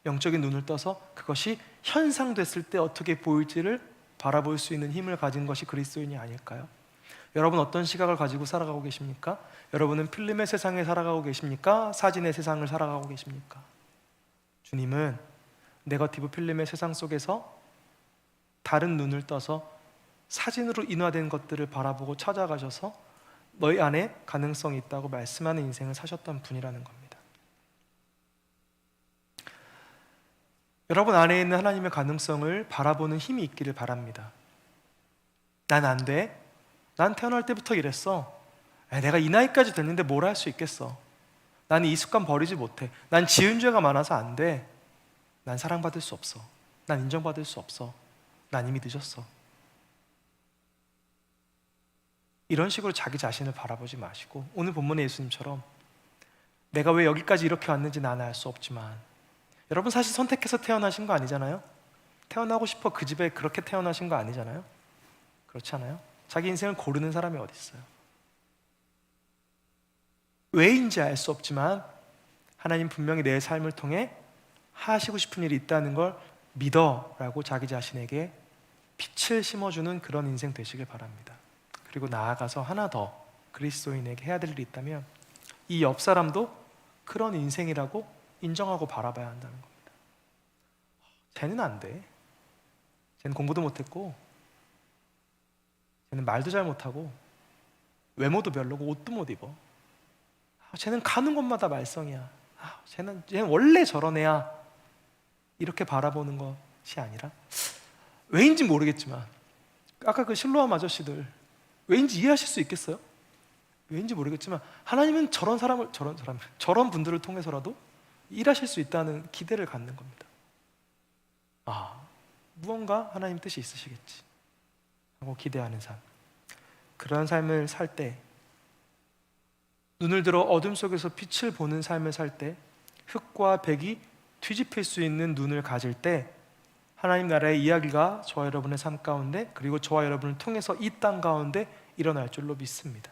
영적인 눈을 떠서 그것이 현상됐을 때 어떻게 보일지를 바라볼 수 있는 힘을 가진 것이 그리스도인이 아닐까요? 여러분 어떤 시각을 가지고 살아가고 계십니까? 여러분은 필름의 세상에 살아가고 계십니까? 사진의 세상을 살아가고 계십니까? 주님은 네거티브 필름의 세상 속에서 다른 눈을 떠서 사진으로 인화된 것들을 바라보고 찾아가셔서 너희 안에 가능성이 있다고 말씀하는 인생을 사셨던 분이라는 겁니다. 여러분 안에 있는 하나님의 가능성을 바라보는 힘이 있기를 바랍니다. 난 안 돼. 난 태어날 때부터 이랬어. 내가 이 나이까지 됐는데 뭘 할 수 있겠어. 나는 이 습관 버리지 못해. 난 지은 죄가 많아서 안 돼. 난 사랑받을 수 없어. 난 인정받을 수 없어. 난 이미 늦었어. 이런 식으로 자기 자신을 바라보지 마시고, 오늘 본문의 예수님처럼 내가 왜 여기까지 이렇게 왔는지 나는 알 수 없지만, 여러분 사실 선택해서 태어나신 거 아니잖아요? 태어나고 싶어 그 집에 그렇게 태어나신 거 아니잖아요? 그렇지 않아요? 자기 인생을 고르는 사람이 어디 있어요? 왜인지 알 수 없지만 하나님 분명히 내 삶을 통해 하시고 싶은 일이 있다는 걸 믿어라고 자기 자신에게 빛을 심어주는 그런 인생 되시길 바랍니다. 그리고 나아가서 하나 더 그리스도인에게 해야 될 일이 있다면, 이 옆 사람도 그런 인생이라고 인정하고 바라봐야 한다는 겁니다. 쟤는 안 돼. 쟤는 공부도 못했고, 쟤는 말도 잘 못하고, 외모도 별로고, 옷도 못 입어. 쟤는 가는 곳마다 말썽이야. 쟤는 원래 저런 애야. 이렇게 바라보는 것이 아니라, 왜인지 모르겠지만 아까 그 실로암 아저씨들 왜인지 이해하실 수 있겠어요? 왜인지 모르겠지만 하나님은 저런 분들을 통해서라도 일하실 수 있다는 기대를 갖는 겁니다. 무언가 하나님 뜻이 있으시겠지 하고 기대하는 삶, 그러한 삶을 살 때, 눈을 들어 어둠 속에서 빛을 보는 삶을 살 때, 흙과 백이 뒤집힐 수 있는 눈을 가질 때 하나님 나라의 이야기가 저와 여러분의 삶 가운데, 그리고 저와 여러분을 통해서 이 땅 가운데 일어날 줄로 믿습니다.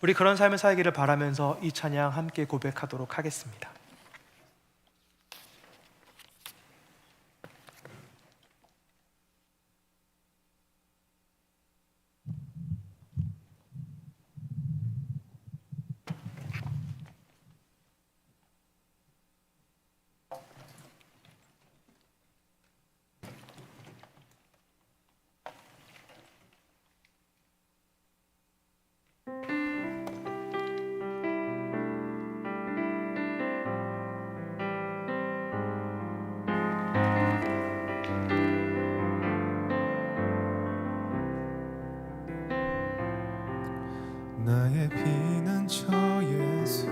우리 그런 삶을 살기를 바라면서 이 찬양 함께 고백하도록 하겠습니다. 나의 피난처 예수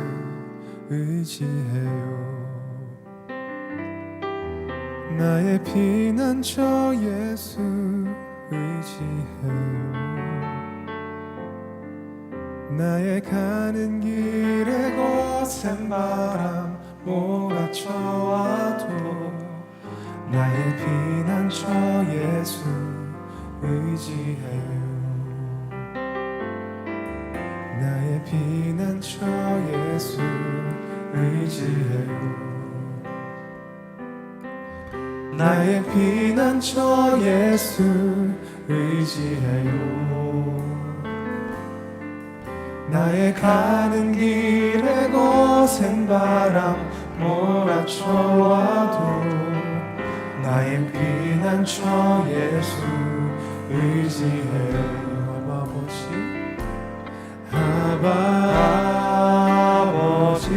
의지해요. 나의 피난처 예수 의지해요. 나의 가는 길에 거센 바람 몰아쳐와도 나의 피난처 예수 의지해요. 나의 피난처 예수 의지해요. 나의 피난처 예수 의지해요. 나의 가는 길에 거센 바람 몰아쳐와도 나의 피난처 예수 의지해요. 아버지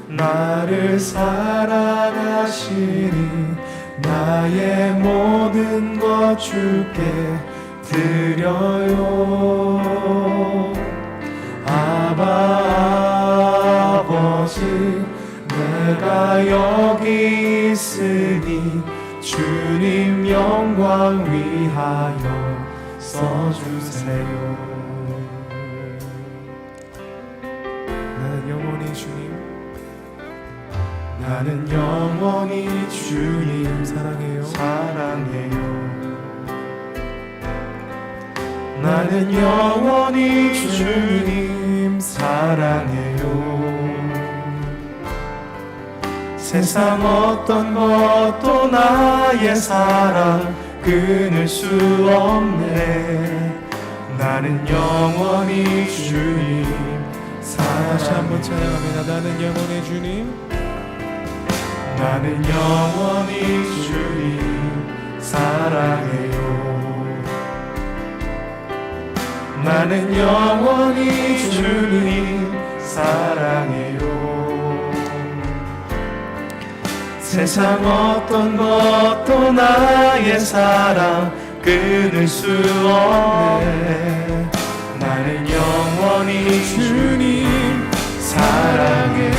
나를 사랑하시니 나의 모든 것 주께 드려요. 아버지 내가 여기 있으니 주님 영광 위하여 써주세요. 영원히 주님 나는 영원히 주님 사랑해요. 나는 영원히 주님 사랑해요. 세상 어떤 것도 나의 사랑 끊을 수 없네. 나는 영원히 주님 사랑해요. 다시 한번 찬양합니다. 나는 영원히 주님, 나는 영원히 주님 사랑해요. 나는 영원히 주님 사랑해요. 세상 어떤 것도 나의 사랑 끊을 수 없네. 나는 영원히 주님 사랑해요.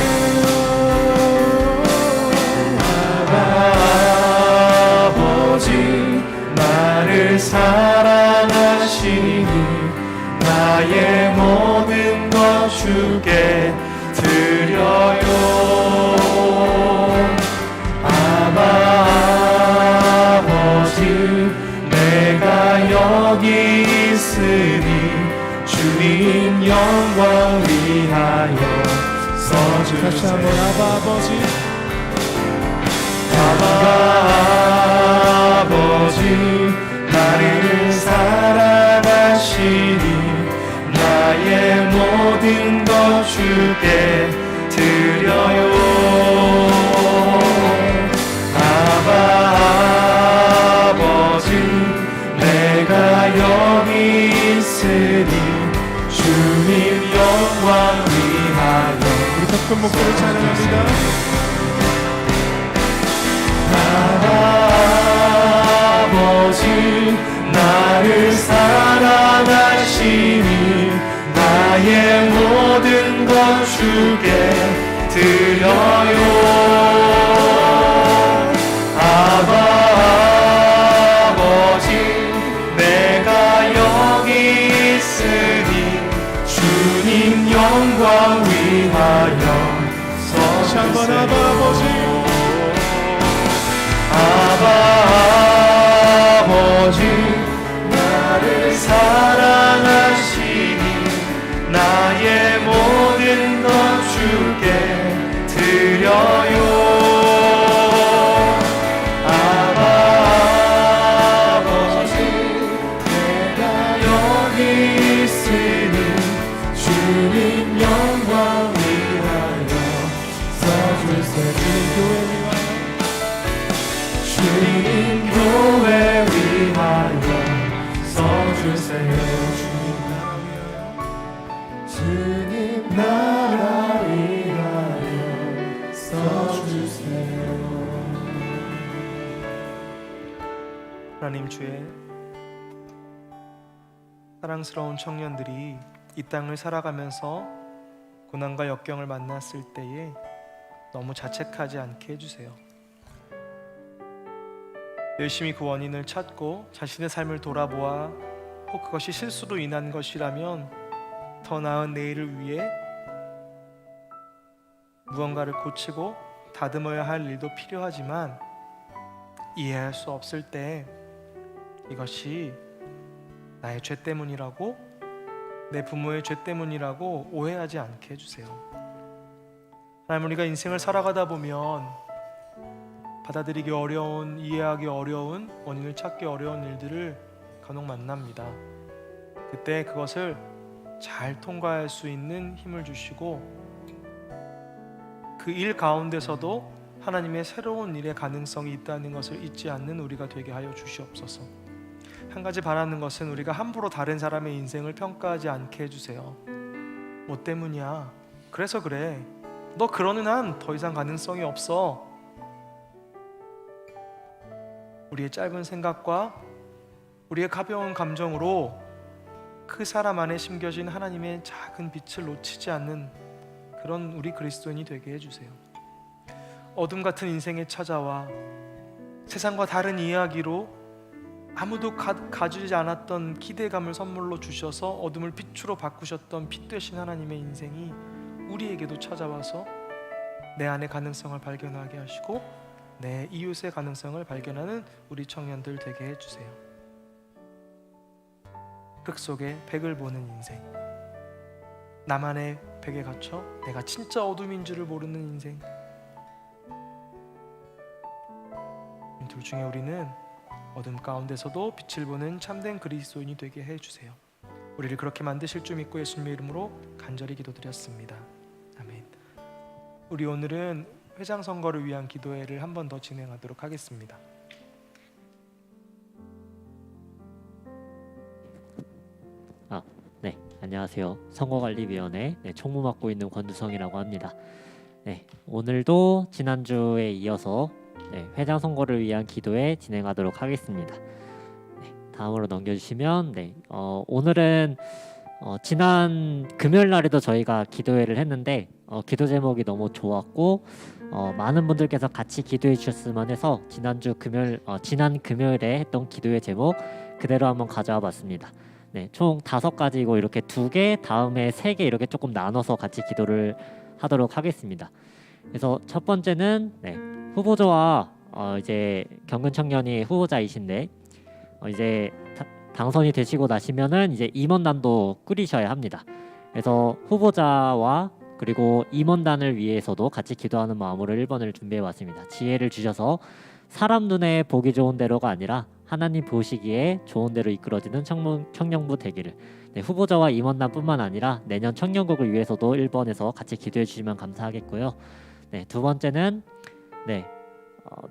아버지 나를 사랑하시니 나의 모든 것 주께 드려요. 아버지 내가 여기 있으니 주님 영광 위하여 써주세요. 다시 한번 아버지 나를 사랑하시니 나의 모든 것 주께 드려요. 아버지 내가 여기 있으니 주님 영광 위하여. 우리 더 큰 목소리 찬양합니다. 아버지 나를 사랑하시니 나의 모든 것 주께 드려요. 아버지 내가 여기 있으니 주님 영광 위하여 써주세요. 아버지 나를 사랑하시니 나의 모든 것 주께 드려요. 아버지 내가 여기 있으니 주님 영광 위하여 써주세요. 주님 교회 위하여 써주세요. 주님 나라 위하여 써주세요. 하나님, 주의 사랑스러운 청년들이 이 땅을 살아가면서 고난과 역경을 만났을 때에 너무 자책하지 않게 해주세요. 열심히 그 원인을 찾고 자신의 삶을 돌아보아 혹 그것이 실수로 인한 것이라면 더 나은 내일을 위해 무언가를 고치고 다듬어야 할 일도 필요하지만 이해할 수 없을 때 이것이 나의 죄 때문이라고, 내 부모의 죄 때문이라고 오해하지 않게 해주세요. 하나님, 우리가 인생을 살아가다 보면 받아들이기 어려운, 이해하기 어려운, 원인을 찾기 어려운 일들을 간혹 만납니다. 그때 그것을 잘 통과할 수 있는 힘을 주시고 그 일 가운데서도 하나님의 새로운 일의 가능성이 있다는 것을 잊지 않는 우리가 되게 하여 주시옵소서. 한 가지 바라는 것은 우리가 함부로 다른 사람의 인생을 평가하지 않게 해주세요. 뭐 때문이야? 그래서 그래. 너 그러는 한 더 이상 가능성이 없어. 우리의 짧은 생각과 우리의 가벼운 감정으로 그 사람 안에 심겨진 하나님의 작은 빛을 놓치지 않는 그런 우리 그리스도인이 되게 해주세요. 어둠 같은 인생에 찾아와 세상과 다른 이야기로 아무도 가지지 않았던 기대감을 선물로 주셔서 어둠을 빛으로 바꾸셨던 빛 되신 하나님의 인생이 우리에게도 찾아와서 내 안의 가능성을 발견하게 하시고 내 이웃의 가능성을 발견하는 우리 청년들 되게 해주세요. 흙 속에 백을 보는 인생, 나만의 백에 갇혀 내가 진짜 어둠인 줄을 모르는 인생, 이 둘 중에 우리는 어둠 가운데서도 빛을 보는 참된 그리스도인이 되게 해주세요. 우리를 그렇게 만드실 줄 믿고 예수님의 이름으로 간절히 기도드렸습니다. 아멘. 우리 오늘은 회장 선거를 위한 기도회를 한 번 더 진행하도록 하겠습니다. 네, 안녕하세요. 선거관리위원회 총무 맡고 있는 권두성이라고 합니다. 네, 오늘도 지난주에 이어서 회장 선거를 위한 기도회 진행하도록 하겠습니다. 네, 다음으로 넘겨주시면 오늘은 지난 금요일 날에도 저희가 기도회를 했는데 기도 제목이 너무 좋았고 많은 분들께서 같이 기도해 주셨으면 해서 지난 금요일에 했던 기도회 제목 그대로 한번 가져와 봤습니다. 네, 총 5가지고 이렇게 2개, 다음에 3개 이렇게 조금 나눠서 같이 기도를 하도록 하겠습니다. 그래서 첫 번째는 후보자와 이제 경근 청년이 후보자이신데 이제 당선이 되시고 나시면은 이제 임원단도 꾸리셔야 합니다. 그래서 후보자와 그리고 임원단을 위해서도 같이 기도하는 마음으로 1번을 준비해 왔습니다. 지혜를 주셔서 사람 눈에 보기 좋은 대로가 아니라 하나님 보시기에 좋은 대로 이끌어지는 청년부 되기를. 후보자와 임원단뿐만 아니라 내년 청년국을 위해서도 1번에서 같이 기도해 주시면 감사하겠고요. 두 번째는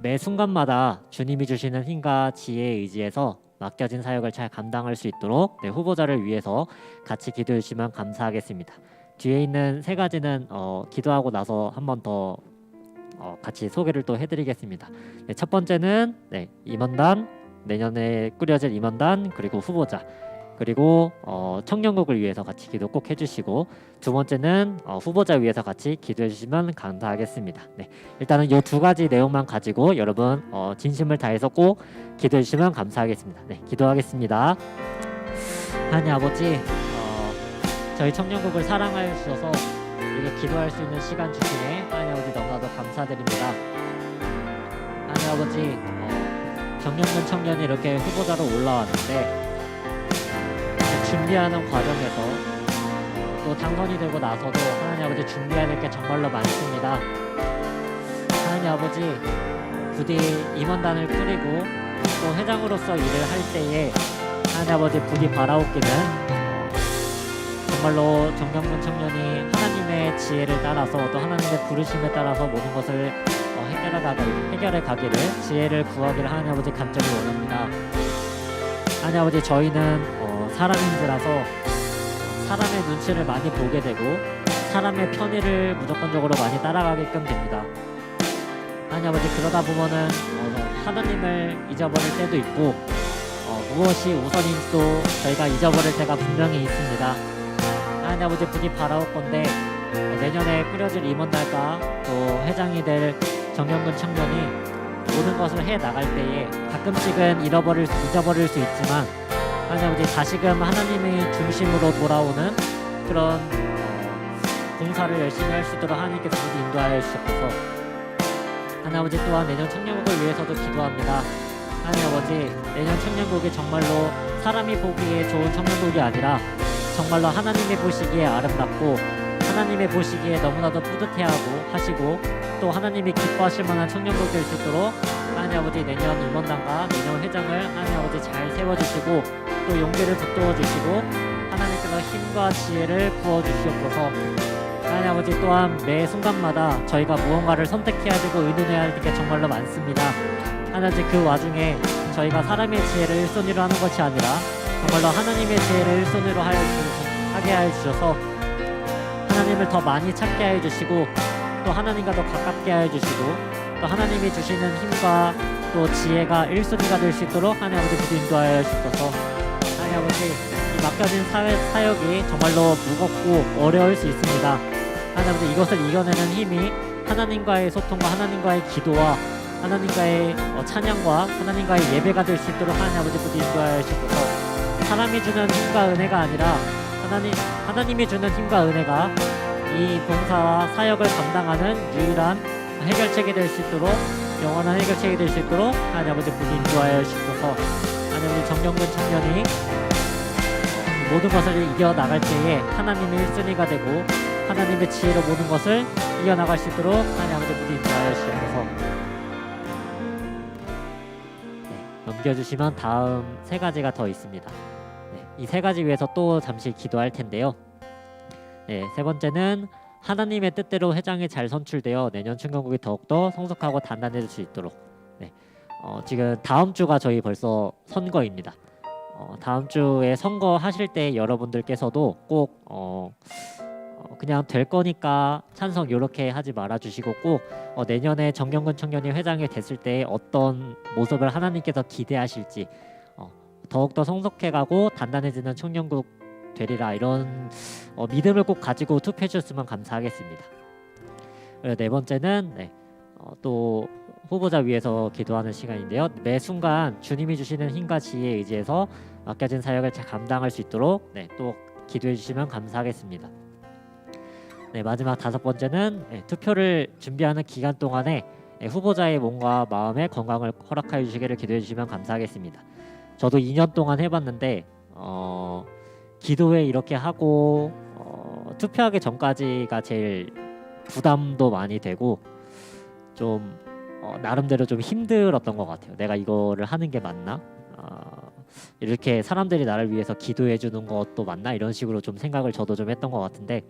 매 순간마다 주님이 주시는 힘과 지혜에 의지해서 맡겨진 사역을 잘 감당할 수 있도록 후보자를 위해서 같이 기도해 주시면 감사하겠습니다. 뒤에 있는 3가지는 기도하고 나서 한 번 더 같이 소개를 또 해드리겠습니다. 첫 번째는 임원단, 내년에 꾸려질 임원단, 그리고 후보자, 그리고 청년국을 위해서 같이 기도 꼭 해주시고, 두 번째는 후보자 위해서 같이 기도해 주시면 감사하겠습니다. 일단은 이 2가지 내용만 가지고 여러분 진심을 다해서 꼭 기도해 주시면 감사하겠습니다. 기도하겠습니다. 하나님 아버지, 저희 청년국을 사랑하여 주셔서 이렇게 기도할 수 있는 시간 주시네 하나님 아버지 너무나도 감사드립니다. 하나님 아버지, 정년근 청년이 이렇게 후보자로 올라왔는데 준비하는 과정에서 또 당선이 되고 나서도 하나님 아버지 준비해야 될 게 정말로 많습니다. 하나님 아버지, 부디 임원단을 꾸리고 또 회장으로서 일을 할 때에 하나님 아버지 부디 바라옵기는 정말로 정경근 청년이 하나님의 지혜를 따라서 또 하나님의 부르심에 따라서 모든 것을 해결해 가기를, 지혜를 구하기를 하나님 아버지 간절히 원합니다. 하나님 아버지, 저희는 사람인지라서 사람의 눈치를 많이 보게 되고 사람의 편의를 무조건적으로 많이 따라가게끔 됩니다. 하나님 아버지, 그러다 보면은 하나님을 잊어버릴 때도 있고 무엇이 우선인지도 저희가 잊어버릴 때가 분명히 있습니다. 하나님 아버지, 부디 바라올 건데 내년에 꾸려질 임원단과 또 회장이 될 정경근 청년이 모든 것을 해 나갈 때에 가끔씩은 잊어버릴 수 있지만 하나님 아버지, 다시금 하나님의 중심으로 돌아오는 그런 봉사를 열심히 할 수 있도록 하나님께서 부디 인도하여 주시옵소서. 하나님 아버지, 또한 내년 청년국을 위해서도 기도합니다. 하나님 아버지, 내년 청년국이 정말로 사람이 보기에 좋은 청년국이 아니라 정말로 하나님이 보시기에 아름답고 하나님이 보시기에 너무나도 뿌듯해하고 하시고 또 하나님이 기뻐하실 만한 청년국 될 수 있도록 하나님 아버지, 내년 임원단과 내년 회장을 하나님 아버지 잘 세워주시고 또 용기를 북돋워 주시고 하나님께서 힘과 지혜를 부어주시옵소서. 하나님 아버지, 또한 매 순간마다 저희가 무언가를 선택해야 되고 의논해야 할 게 정말로 많습니다. 하나님 아버지, 그 와중에 저희가 사람의 지혜를 1순위로 하는 것이 아니라 정말로 하나님의 지혜를 1순위로 하게 하여 주셔서 하나님을 더 많이 찾게 하여 주시고 또 하나님과 더 가깝게 하여 주시고 또 하나님이 주시는 힘과 또 지혜가 1순위가 될 수 있도록 하나님 아버지 부디 인도하여 주셔서, 하나님 아버지, 이 맡겨진 사역이 정말로 무겁고 어려울 수 있습니다. 하나님 아버지, 이것을 이겨내는 힘이 하나님과의 소통과 하나님과의 기도와 하나님과의 찬양과 하나님과의 예배가 될 수 있도록 하나님 아버지 부디 인도하여 주셔서, 사람이 주는 힘과 은혜가 아니라 하나님이 주는 힘과 은혜가 이 봉사와 사역을 감당하는 유일한 해결책이 될 수 있도록 영원한 해결책이 될 수 있도록 하나님 아버지 부디 인도하여 주셔서 하나님 아버지 정경근 청년이 모든 것을 이겨나갈 때에 하나님의 1순위가 되고 하나님의 지혜로 모든 것을 이겨나갈 수 있도록 하나님 아버지 부디 인도하여 주셔서 넘겨주시면 다음 세 가지가 더 있습니다. 이 세 가지 위해서 또 잠시 기도할 텐데요. 세 번째는 하나님의 뜻대로 회장이 잘 선출되어 내년 충격국이 더욱더 성숙하고 단단해질 수 있도록. 지금 다음 주가 저희 벌써 선거입니다. 다음 주에 선거 하실 때 여러분들께서도 꼭 그냥 될 거니까 찬성 이렇게 하지 말아 주시고 꼭 내년에 정경근 청년이 회장이 됐을 때 어떤 모습을 하나님께서 기대하실지 더욱더 성숙해가고 단단해지는 청년국 되리라 이런 믿음을 꼭 가지고 투표해 주셨으면 감사하겠습니다. 그리고 네 번째는 또 후보자 위해서 기도하는 시간인데요. 매 순간 주님이 주시는 힘과 지혜에 의지해서 맡겨진 사역을 잘 감당할 수 있도록 또 기도해 주시면 감사하겠습니다. 마지막 다섯 번째는 투표를 준비하는 기간 동안에 후보자의 몸과 마음의 건강을 허락하여 주시기를 기도해 주시면 감사하겠습니다. 저도 2년 동안 해봤는데 기도회 이렇게 하고 투표하기 전까지가 제일 부담도 많이 되고 좀 나름대로 좀 힘들었던 것 같아요. 내가 이거를 하는 게 맞나? 이렇게 사람들이 나를 위해서 기도해 주는 것도 맞나? 이런 식으로 좀 생각을 저도 좀 했던 것 같은데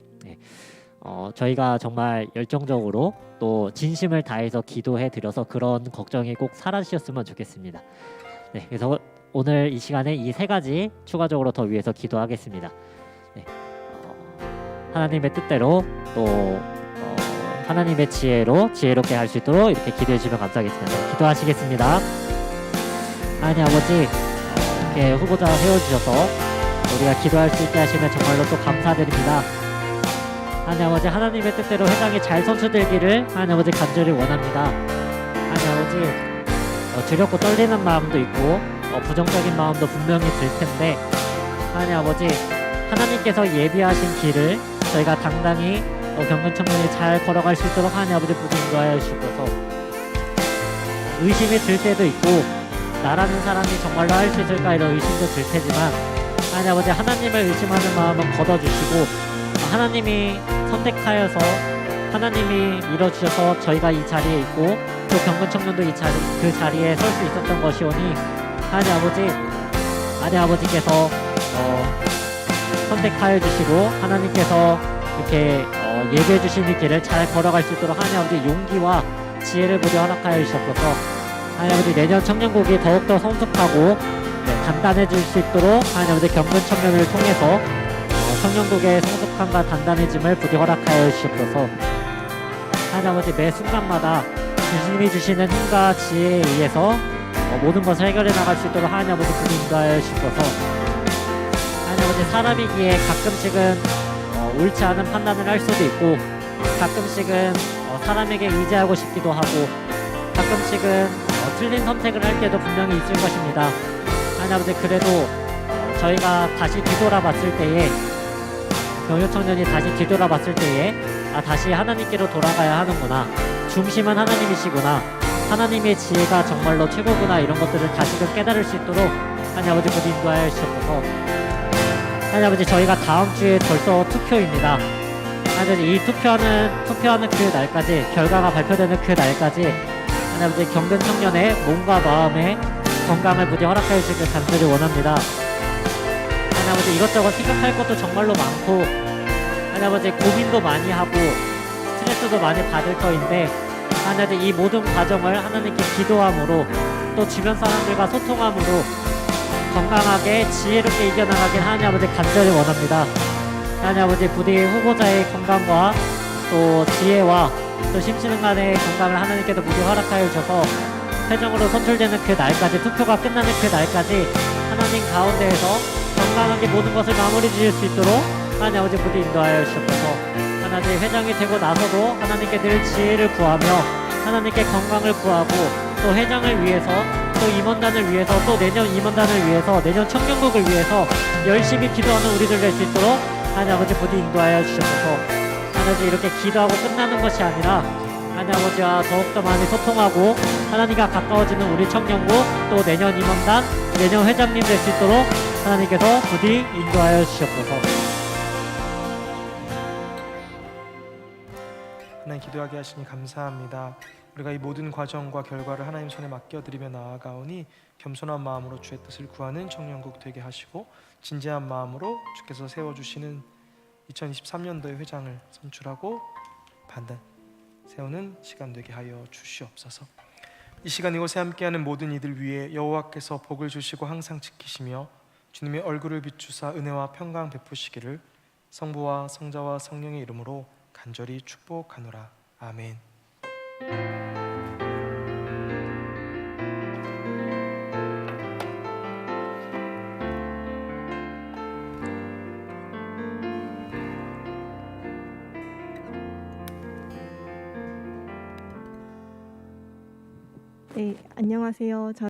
저희가 정말 열정적으로 또 진심을 다해서 기도해 드려서 그런 걱정이 꼭 사라지셨으면 좋겠습니다. 그래서 오늘 이 시간에 이 세 가지 추가적으로 더 위해서 기도하겠습니다. 하나님의 뜻대로 또 하나님의 지혜로 지혜롭게 할 수 있도록 이렇게 기도해 주시면 감사하겠습니다. 기도하시겠습니다. 하나님 아버지 이렇게 후보자 세워주셔서 우리가 기도할 수 있게 하시면 정말로 또 감사드립니다. 하나님 아버지 하나님의 뜻대로 회장이 잘 선출되기를 하나님 아버지 간절히 원합니다. 하나님 아버지 두렵고 떨리는 마음도 있고 부정적인 마음도 분명히 들 텐데 하나님 아버지 하나님께서 예비하신 길을 저희가 당당히 경건 청년이 잘 걸어갈 수 있도록 하나님 아버지 부디 인도하여 주셔서 의심이 들 때도 있고 나라는 사람이 정말로 할 수 있을까 이런 의심도 들 테지만 하나님 아버지 하나님을 의심하는 마음은 걷어주시고 하나님이 선택하여서 하나님이 밀어주셔서 저희가 이 자리에 있고 또 경건 청년도 그 자리에 설 수 있었던 것이오니 하나님 아버지께서 선택하여 주시고 하나님께서 이렇게 예배해 주시는 길을 잘 걸어갈 수 있도록 하나님 아버지 용기와 지혜를 부디 허락하여 주셨소서. 하나님 아버지 내년 청년국이 더욱더 성숙하고 단단해질 수 있도록 하나님 아버지 경건 청년을 통해서 청년국의 성숙함과 단단해짐을 부디 허락하여 주시옵소서. 하나님 아버지 매 순간마다 주님이 주시는 힘과 지혜에 의해서 모든 것을 해결해 나갈 수 있도록 하나님 아버지 부디 인도하여 주시옵소서. 하나님 아버지 사람이기에 가끔씩은 옳지 않은 판단을 할 수도 있고 가끔씩은 사람에게 의지하고 싶기도 하고 가끔씩은 틀린 선택을 할 때도 분명히 있을 것입니다. 하나님 아버지 그래도 저희가 다시 뒤돌아봤을 때에 경유청년이 다시 뒤돌아봤을 때에 다시 하나님께로 돌아가야 하는구나, 중심은 하나님이시구나, 하나님의 지혜가 정말로 최고구나, 이런 것들을 다시금 깨달을 수 있도록 하나님 아버지 부디 인도하여 주셔서 하나님 아버지 저희가 다음 주에 벌써 투표입니다. 하나님 아버지 이 투표하는 그 날까지, 결과가 발표되는 그 날까지 하나님 아버지 경건 청년의 몸과 마음의 건강을 부디 허락하여 주시길 간절히 원합니다. 하나님 아버지 이것저것 생각할 것도 정말로 많고 하나님 아버지 고민도 많이 하고 스트레스도 많이 받을 터인데 하나님 아버지 이 모든 과정을 하나님께 기도함으로 또 주변 사람들과 소통함으로 건강하게 지혜롭게 이겨나가길 하나님 아버지 간절히 원합니다. 하나님 아버지 부디 후보자의 건강과 또 지혜와 또 심신간의 건강을 하나님께서 부디 허락하여 주셔서 최종으로 선출되는 그 날까지, 투표가 끝나는 그 날까지 하나님 가운데에서 건강하게 모든 것을 마무리 지을 수 있도록 하나님 아버지 부디 인도하여 주셔서 하나님 회장이 되고 나서도 하나님께 늘 지혜를 구하며 하나님께 건강을 구하고 또 회장을 위해서 또 임원단을 위해서 또 내년 임원단을 위해서 내년 청년국을 위해서 열심히 기도하는 우리들 될 수 있도록 하나님 아버지 부디 인도하여 주셔서 하나님 단지 이렇게 기도하고 끝나는 것이 아니라 하나님 아버지와 더욱더 많이 소통하고 하나님과 가까워지는 우리 청년부 또 내년 임원단, 내년 회장님 될 수 있도록 하나님께서 부디 인도하여 주시옵소서. 하나님 기도하게 하시니 감사합니다. 우리가 이 모든 과정과 결과를 하나님 손에 맡겨드리며 나아가오니 겸손한 마음으로 주의 뜻을 구하는 청년국 되게 하시고 진지한 마음으로 주께서 세워주시는 2023년도의 회장을 선출하고 반단 세우는 시간 되게 하여 주시옵소서. 이 시간 이곳에 함께하는 모든 이들 위해 여호와께서 복을 주시고 항상 지키시며 주님의 얼굴을 비추사 은혜와 평강 베푸시기를 성부와 성자와 성령의 이름으로 간절히 축복하노라. 아멘. 네, 안녕하세요.